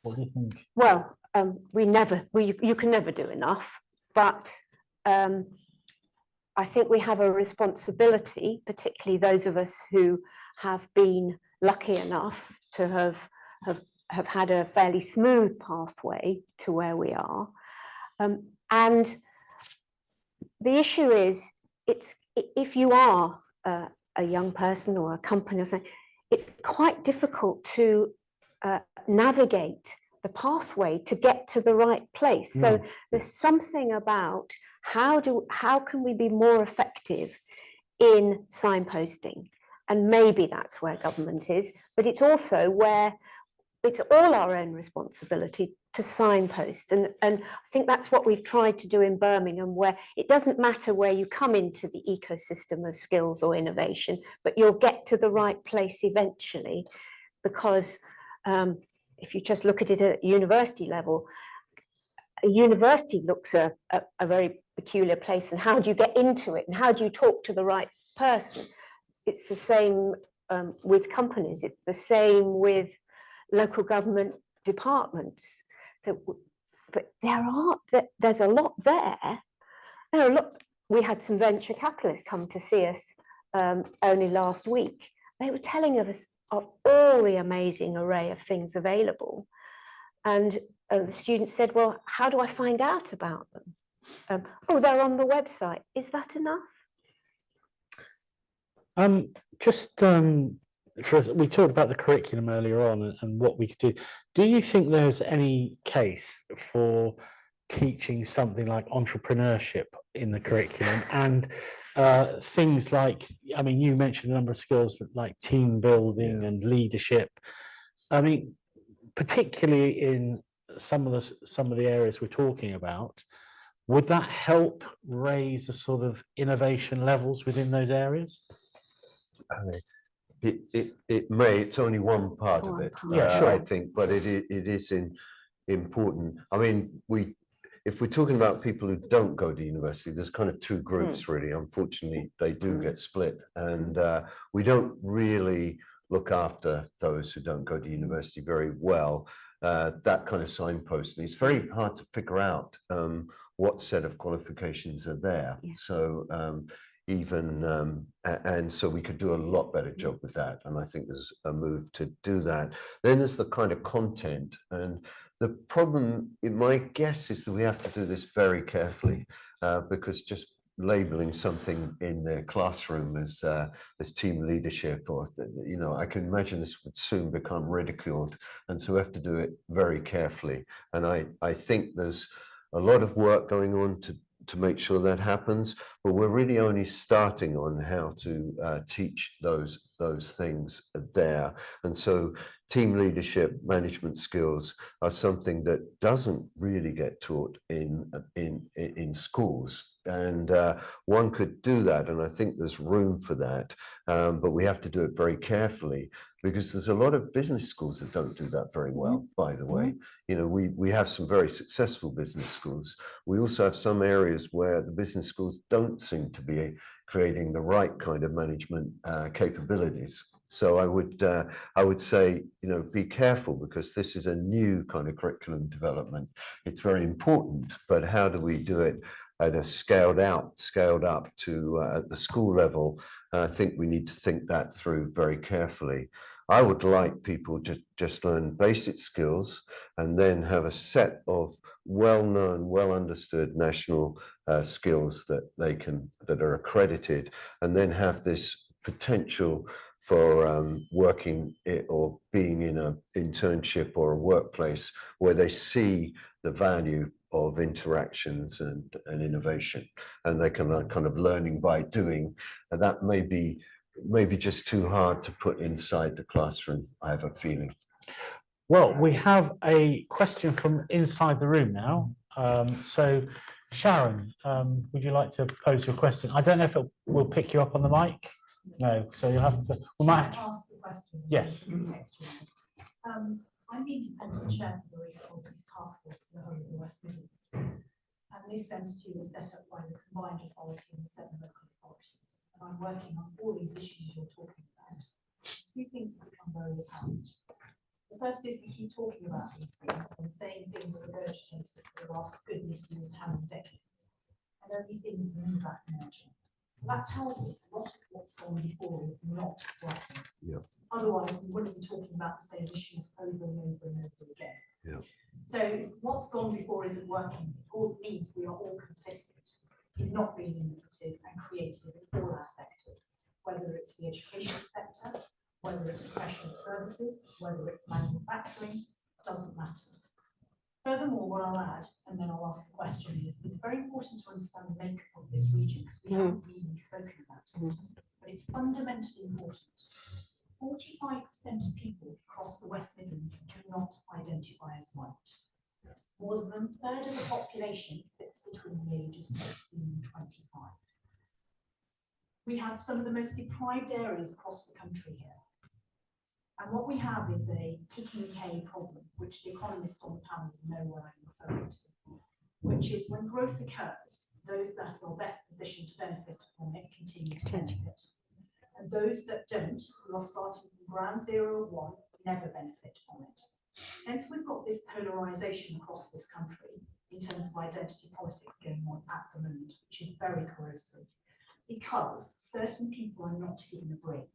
What do you think? Well, you can never do enough, but I think we have a responsibility, particularly those of us who have been lucky enough to have had a fairly smooth pathway to where we are. And the issue is if you are a young person or a company or something, it's quite difficult to navigate the pathway to get to the right place. So there's something about how can we be more effective in signposting? And maybe that's where government is, but it's also where it's all our own responsibility to signpost. And I think that's what we've tried to do in Birmingham, where it doesn't matter where you come into the ecosystem of skills or innovation, but you'll get to the right place eventually. Because if you just look at it at university level, a university looks a very peculiar place, and how do you get into it, and how do you talk to the right person? It's the same with companies, it's the same with local government departments. So, but there's a lot there. You know, look, we had some venture capitalists come to see us only last week. They were telling us of all the amazing array of things available. And the students said, well, how do I find out about them? Oh, they're on the website. Is that enough? We talked about the curriculum earlier on and what we could do. Do you think there's any case for teaching something like entrepreneurship in the curriculum and things like, I mean, you mentioned a number of skills like team building and leadership. I mean, particularly in some of the areas we're talking about, would that help raise the sort of innovation levels within those areas? It may. It's only one part of it. Yeah, sure. I think, but it is important. I mean, if we're talking about people who don't go to university, there's kind of two groups really. Unfortunately, they do get split, and we don't really look after those who don't go to university very well. That kind of signposting, it's very hard to figure out what set of qualifications are there. Yeah. So and so we could do a lot better job with that, and I think there's a move to do that. Then there's the kind of content, and the problem, my guess, is that we have to do this very carefully, because just labeling something in their classroom as team leadership, or you know, I can imagine this would soon become ridiculed, and so we have to do it very carefully. And I think there's a lot of work going on to make sure that happens, but we're really only starting on how to teach those things there. And so team leadership, management skills are something that doesn't really get taught in schools. And one could do that, and I think there's room for that, but we have to do it very carefully, because there's a lot of business schools that don't do that very well, by the way. You know, we have some very successful business schools. We also have some areas where the business schools don't seem to be creating the right kind of management capabilities. So I would say, you know, be careful, because this is a new kind of curriculum development. It's very important, but how do we do it at a scaled up to at the school level? I think we need to think that through very carefully. I would like people to just learn basic skills and then have a set of well-known, well-understood national skills that are accredited, and then have this potential for working or being in an internship or a workplace where they see the value of interactions and innovation, and they can kind of learning by doing. And that may be just too hard to put inside the classroom, I have a feeling. Well, we have a question from inside the room now. So Sharon, would you like to pose your question? I don't know if it will pick you up on the mic. No, so you'll have to, we might have to ask the question. Yes. I'm the independent chair for the Race Qualities Task Force for the whole of the West Midlands. And this entity was set up by the combined authority and the 7 local authorities. And I'm working on all these issues you're talking about. Two things have become very apparent. The first is we keep talking about these things and saying things that are regurgitated for the last goodness knows how many decades. And only things move back emerging. So that tells us a lot of what's gone before is not working. Yeah. Otherwise, we wouldn't be talking about the same issues over and over and over again. Yeah. So what's gone before isn't working. It all means we are all complicit in not being innovative and creating negative in all our sectors, whether it's the education sector, whether it's professional services, whether it's manufacturing, doesn't matter. Furthermore, what I'll add, and then I'll ask the question, is it's very important to understand the makeup of this region because we haven't really spoken about it, but it's fundamentally important. 45% of people across the West Midlands do not identify as white. More than a third of the population sits between the age of 16 and 25. We have some of the most deprived areas across the country here. And what we have is a kicking K problem, which the economists on the panel know what I'm referring to, which is when growth occurs, those that are best positioned to benefit from it continue to benefit. And those that don't, who are starting from ground zero or one, never benefit from it. Hence, we've got this polarisation across this country in terms of identity politics going on at the moment, which is very corrosive, because certain people are not given a break.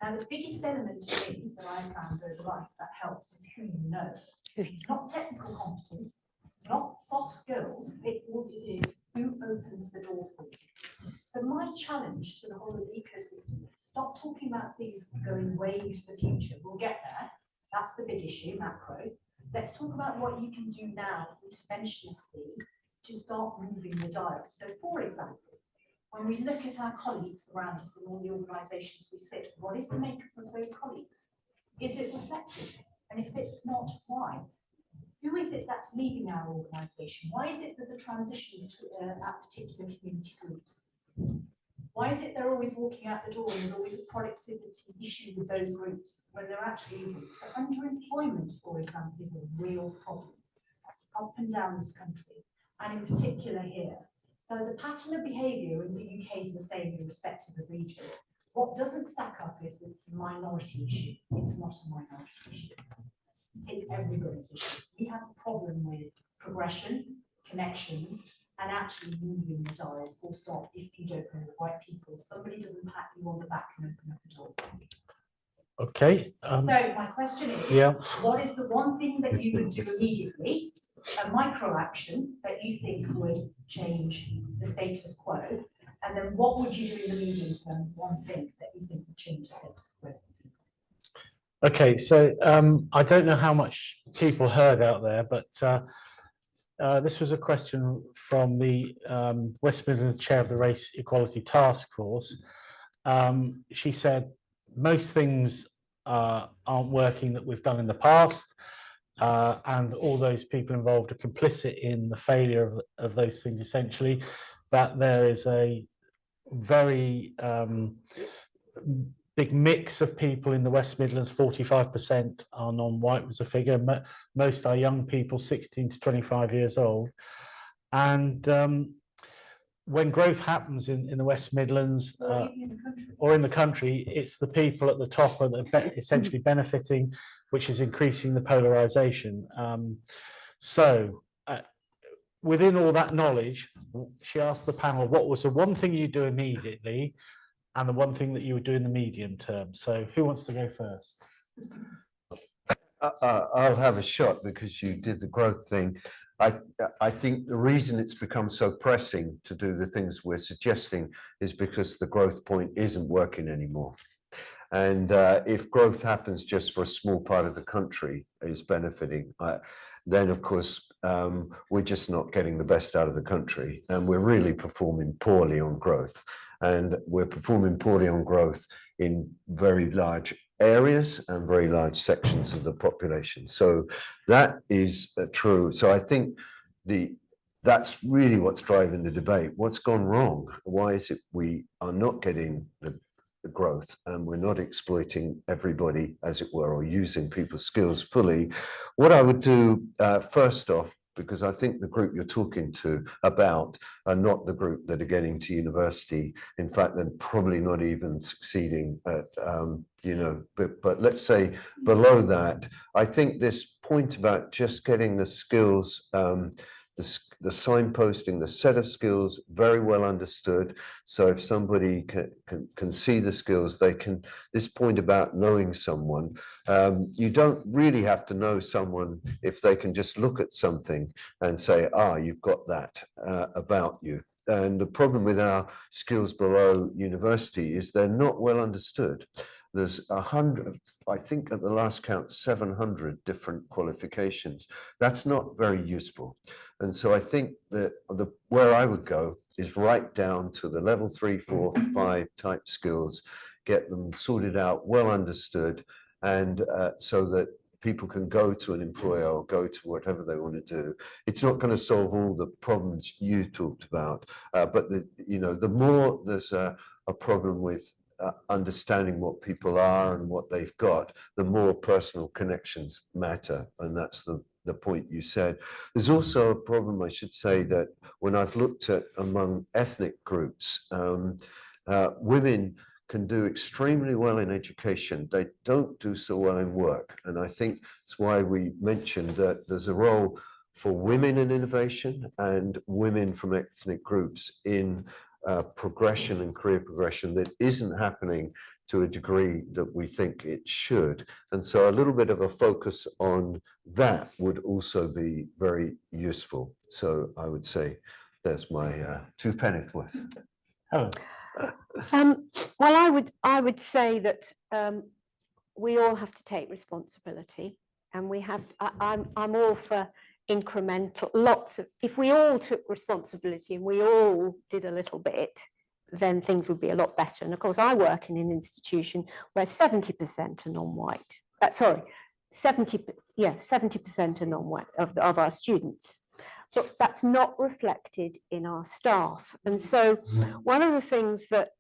Now, the biggest element to me that I found over life that helps is who you know. It's not technical competence, it's not soft skills, it is who opens the door for you. So my challenge to the whole of the ecosystem is stop talking about things going way into the future. We'll get there. That's the big issue, macro. Let's talk about what you can do now, interventionistly, to start moving the dial. So, for example, when we look at our colleagues around us in all the organisations we sit, what is the makeup of those colleagues? Is it reflected? And if it's not, why? Who is it that's leaving our organisation? Why is it there's a transition to at particular community groups? Why is it they're always walking out the door and there's always a productivity issue with those groups when there actually isn't? So underemployment, for example, is a real problem up and down this country, and in particular here. So the pattern of behaviour in the UK is the same irrespective of region. What doesn't stack up is it's a minority issue. It's not a minority issue. It's everybody's issue. We have a problem with progression, connections, and actually moving the dial full stop if you don't know the right people. Somebody doesn't pat you on the back and open up a door. Okay. So my question is, Yeah. what is the one thing that you would do immediately, a micro action that you think would change the status quo? And then what would you do in the medium term, one thing that you think would change the status quo? Okay, so I don't know how much people heard out there, but this was a question from the West Midlands Chair of the Race Equality Task Force. She said most things aren't working that we've done in the past, and all those people involved are complicit in the failure of those things, essentially, that there is a very big mix of people in the West Midlands. 45% are non-white was a figure. Most are young people, 16 to 25 years old. And when growth happens in the West Midlands or in the country, it's the people at the top that are essentially benefiting, which is increasing the polarisation. Within all that knowledge, she asked the panel, what was the one thing you do immediately and the one thing that you would do in the medium term? So who wants to go first? I'll have a shot because you did the growth thing. I think the reason it's become so pressing to do the things we're suggesting is because the growth point isn't working anymore. And if growth happens just for a small part of the country is benefiting, then of course we're just not getting the best out of the country, and we're really performing poorly on growth. And we're performing poorly on growth in very large areas and very large sections of the population. So that is true. So I think that's really what's driving the debate. What's gone wrong? Why is it we are not getting the growth and we're not exploiting everybody, as it were, or using people's skills fully? What I would do first off, because I think the group you're talking to about are not the group that are getting to university. In fact, they're probably not even succeeding at, but let's say below that. I think this point about just getting the skills, the signposting, the set of skills very well understood. So if somebody can see the skills, they can, this point about knowing someone, you don't really have to know someone if they can just look at something and say, you've got that about you. And the problem with our skills below university is they're not well understood. There's 100, I think at the last count, 700 different qualifications. That's not very useful. And so I think that where I would go is right down to the level 3, 4, 5 type skills, get them sorted out, well understood, and so that people can go to an employer or go to whatever they want to do. It's not going to solve all the problems you talked about, but the more there's a problem with understanding what people are and what they've got, the more personal connections matter, and that's the point you said. There's also a problem, I should say, that when I've looked at among ethnic groups, women can do extremely well in education. They don't do so well in work. And I think that's why we mentioned that there's a role for women in innovation and women from ethnic groups in progression and career progression that isn't happening to a degree that we think it should. And so a little bit of a focus on that would also be very useful. So I would say there's my 2 penneth worth. Helen. Well, I would say that we all have to take responsibility, and we have. I'm all for incremental. If we all took responsibility and we all did a little bit, then things would be a lot better. And of course, I work in an institution where 70% are non-white. 70% are non-white of our students. But that's not reflected in our staff. And so one of the things that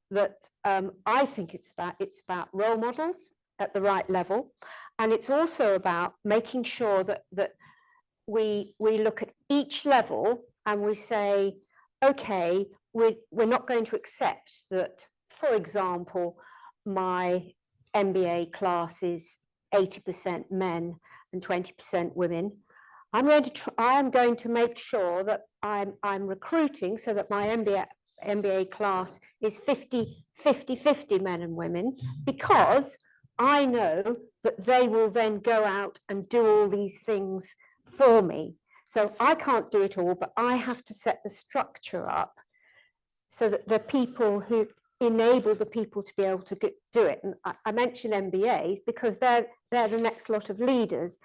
I think it's about role models at the right level. And it's also about making sure that we look at each level and we say, okay, we're not going to accept that, for example, my MBA class is 80% men and 20% women. I am going to make sure that I'm recruiting so that my MBA class is 50-50 men and women, because I know that they will then go out and do all these things for me. So I can't do it all, but I have to set the structure up so that the people who enable the people to be able to do it. And I mention MBAs because they're the next lot of leaders.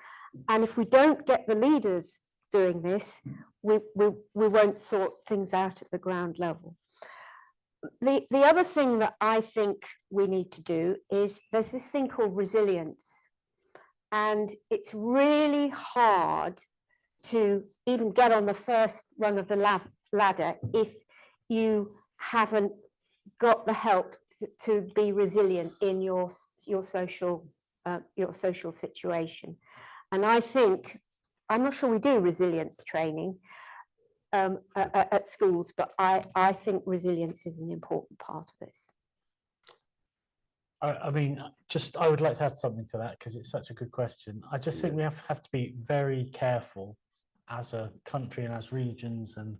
And if we don't get the leaders doing this, we won't sort things out at the ground level. The other thing that I think we need to do is there's this thing called resilience. And it's really hard to even get on the first rung of the ladder if you haven't got the help to be resilient in your social situation. And I think, I'm not sure we do resilience training at schools, but I think resilience is an important part of this. I mean, I would like to add something to that because it's such a good question. I just think we have to be very careful as a country and as regions and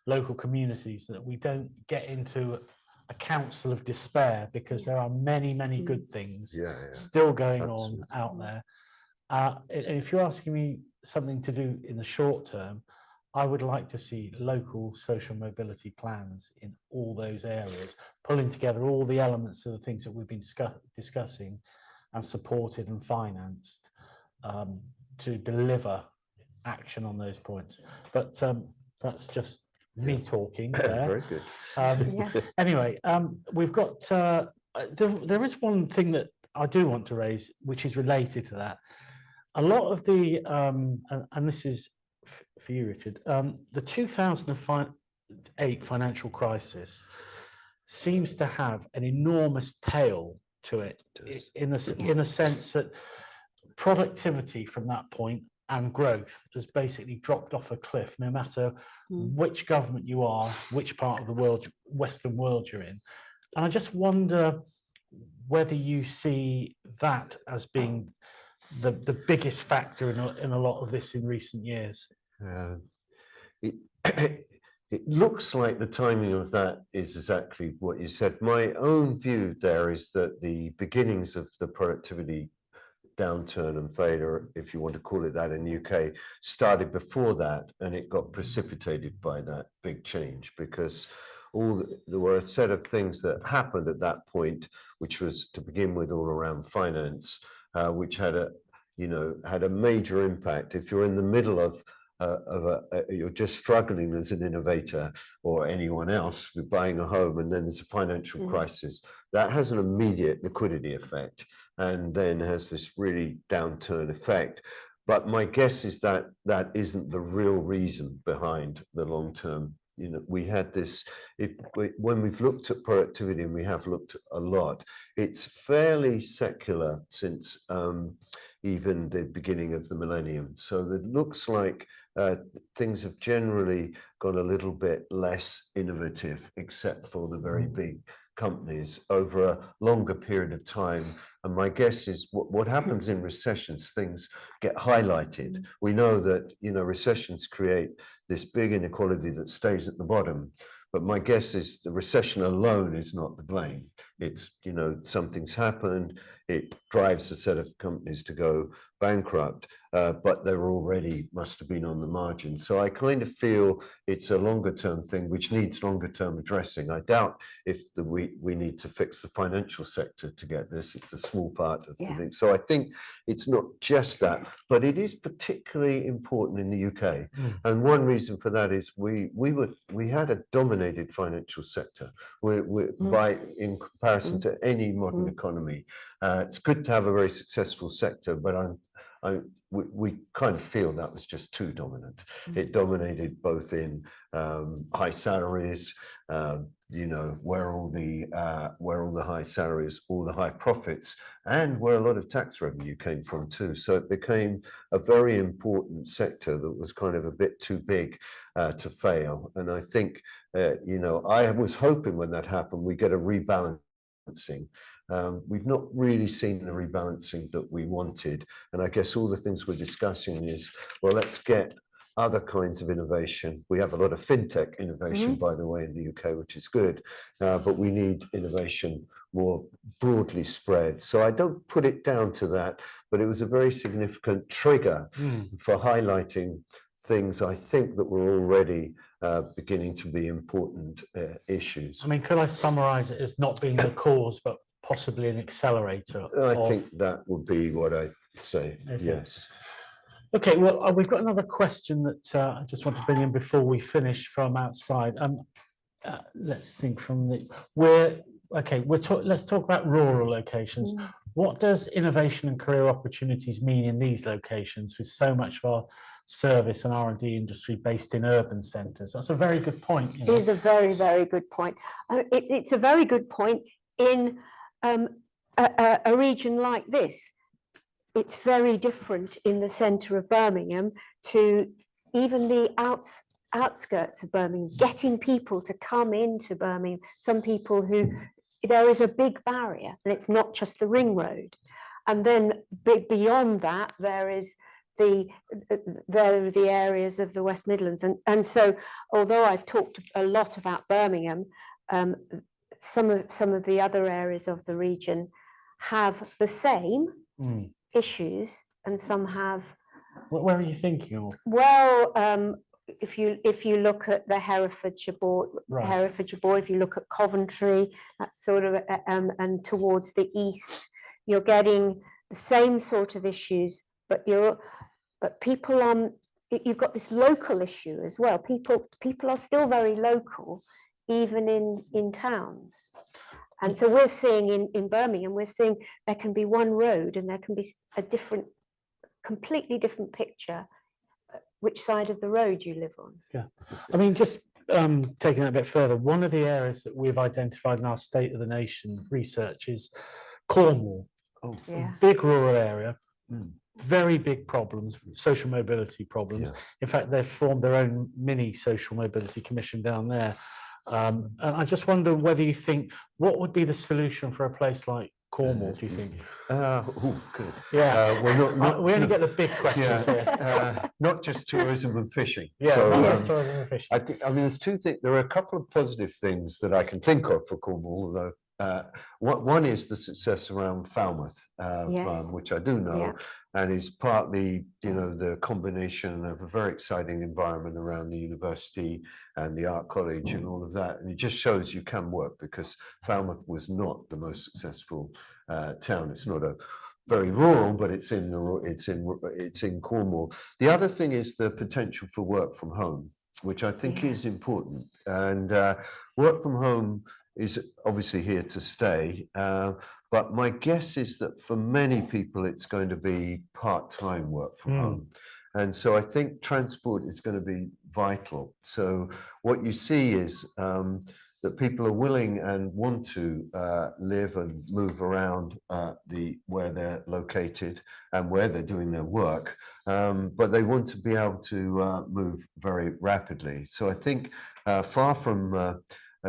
local communities that we don't get into a council of despair, because there are many good things still going on out there. And if you're asking me something to do in the short term, I would like to see local social mobility plans in all those areas, pulling together all the elements of the things that we've been discussing and supported and financed to deliver action on those points. But that's just me talking there. Very good. Anyway, we've got, there is one thing that I do want to raise, which is related to that. A lot of the, and this is for you, Richard, the 2008 financial crisis seems to have an enormous tail to it, in a sense that productivity from that point and growth has basically dropped off a cliff, no matter which government you are, which part of the world, Western world you're in. And I just wonder whether you see that as being the biggest factor in a lot of this in recent years. It looks like the timing of that is exactly what you said. My own view there is that the beginnings of the productivity downturn and failure, if you want to call it that, in the UK, started before that, and it got precipitated by that big change because there were a set of things that happened at that point, which was to begin with all around finance, which had a major impact. If you're in the middle of you're just struggling as an innovator or anyone else with buying a home, and then there's a financial crisis, that has an immediate liquidity effect, and then has this really downturn effect. But my guess is that that isn't the real reason behind the long term. We had this, when we've looked at productivity, and we have looked a lot, it's fairly secular since even the beginning of the millennium. So it looks like things have generally got a little bit less innovative, except for the very big companies over a longer period of time. And my guess is what happens in recessions, things get highlighted. We know that, recessions create this big inequality that stays at the bottom. But my guess is the recession alone is not the blame. It's, something's happened. It drives a set of companies to go bankrupt, but they're already must have been on the margin. So I kind of feel it's a longer term thing, which needs longer term addressing. I doubt if we need to fix the financial sector to get this. It's a small part of the thing. So I think it's not just that, but it is particularly important in the UK. And one reason for that is we had a dominated financial sector. In comparison to any modern economy. It's good to have a very successful sector, but we kind of feel that was just too dominant. It dominated both in high salaries, where all the high salaries, all the high profits, and where a lot of tax revenue came from too. So it became a very important sector that was kind of a bit too big to fail. And I think, I was hoping when that happened, we get a rebalancing. We've not really seen the rebalancing that we wanted. And I guess all the things we're discussing is, well, let's get other kinds of innovation. We have a lot of fintech innovation, by the way, in the UK, which is good, but we need innovation more broadly spread. So I don't put it down to that, but it was a very significant trigger for highlighting things I think that were already beginning to be important issues. I mean, could I summarize it as not being the cause, but possibly an accelerator? I think that would be what I'd say, yes. Okay, well, we've got another question that I just want to bring in before we finish from outside. Let's think from let's talk about rural locations. What does innovation and career opportunities mean in these locations with so much of our service and R&D industry based in urban centres? That's a very good point. It is a very, very good point. It's a very good point in a region like this. It's very different in the centre of Birmingham to even the outskirts of Birmingham, getting people to come into Birmingham. Some people there is a big barrier, and it's not just the ring road. And then beyond that, there is the areas of the West Midlands. And so, although I've talked a lot about Birmingham, some of the other areas of the region have the same issues, and some have. Where are you thinking of? Well, if you look at the Herefordshire border, if you look at Coventry, that sort of, and towards the east, you're getting the same sort of issues, but people you've got this local issue as well. People are still very local, even in towns. And so we're seeing in Birmingham, we're seeing there can be one road and there can be a completely different picture, which side of the road you live on. Yeah, I mean, just taking that a bit further, one of the areas that we've identified in our State of the Nation research is Cornwall. Big rural area, very big problems, social mobility problems. In fact, they've formed their own mini social mobility commission down there. And I just wonder whether you think, what would be the solution for a place like Cornwall, do you think? Good. Yeah, we only get the big questions here. Not just tourism and fishing. Yeah, so, not just tourism and fishing. I mean, there's two things. There are a couple of positive things that I can think of for Cornwall, although one is the success around Falmouth, Yes. which I do know, Yeah. and is partly, the combination of a very exciting environment around the university and the art college and all of that. And it just shows you can work, because Falmouth was not the most successful town. It's not a very rural, but it's in Cornwall. The other thing is the potential for work from home, which I think Yeah. is important. And work from home is obviously here to stay. But my guess is that for many people, it's going to be part-time work from home. And so I think transport is going to be vital. So what you see is that people are willing and want to live and move around where they're located and where they're doing their work, but they want to be able to move very rapidly. So I think far from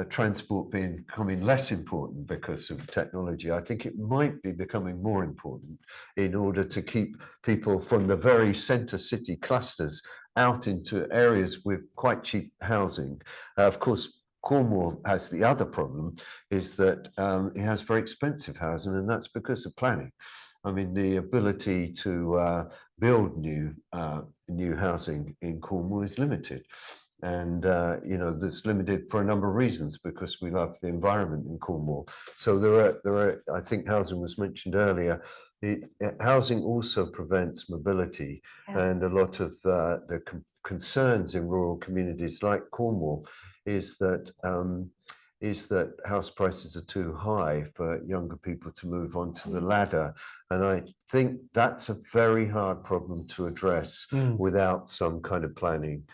transport becoming less important because of technology, I think it might be becoming more important in order to keep people from the very centre city clusters out into areas with quite cheap housing. Of course, Cornwall has the other problem, is that it has very expensive housing, and that's because of planning. I mean, the ability to build new housing in Cornwall is limited. And, that's limited for a number of reasons, because we love the environment in Cornwall. So there are, I think housing was mentioned earlier, housing also prevents mobility. Yeah. And a lot of the concerns in rural communities like Cornwall is that house prices are too high for younger people to move onto the ladder. And I think that's a very hard problem to address without some kind of planning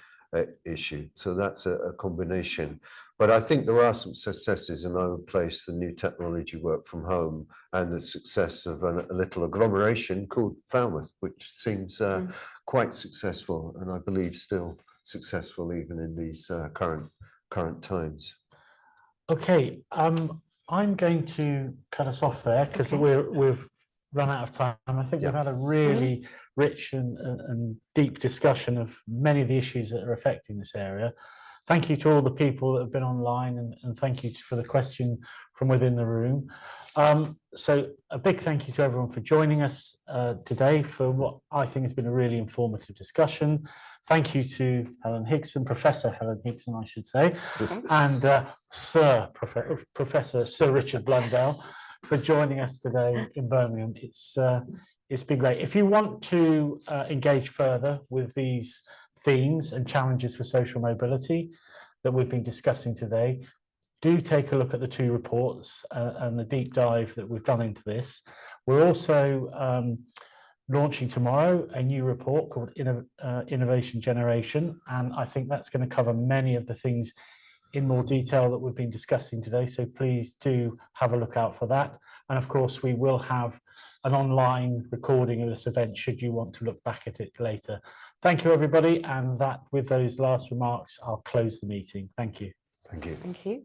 issue. So that's a combination. But I think there are some successes, and I would place the new technology work from home and the success of a little agglomeration called Falmouth, which seems quite successful, and I believe still successful even in these current times. Okay, I'm going to cut us off there because Okay. we've run out of time. I think Yeah. we've had a really rich and deep discussion of many of the issues that are affecting this area. Thank you to all the people that have been online, and thank you for the question from within the room. So a big thank you to everyone for joining us today for what I think has been a really informative discussion. Thank you to Helen Higson, Professor Helen Higson, I should say, and Professor Sir Richard Blundell for joining us today in Birmingham. It's been great. If you want to engage further with these themes and challenges for social mobility that we've been discussing today, do take a look at the two reports and the deep dive that we've done into this. We're also launching tomorrow a new report called Innovation Generation, and I think that's going to cover many of the things in more detail that we've been discussing today, so please do have a look out for that. And of course, we will have an online recording of this event should you want to look back at it later. Thank you, everybody, and that with those last remarks, I'll close the meeting. Thank you. Thank you. Thank you.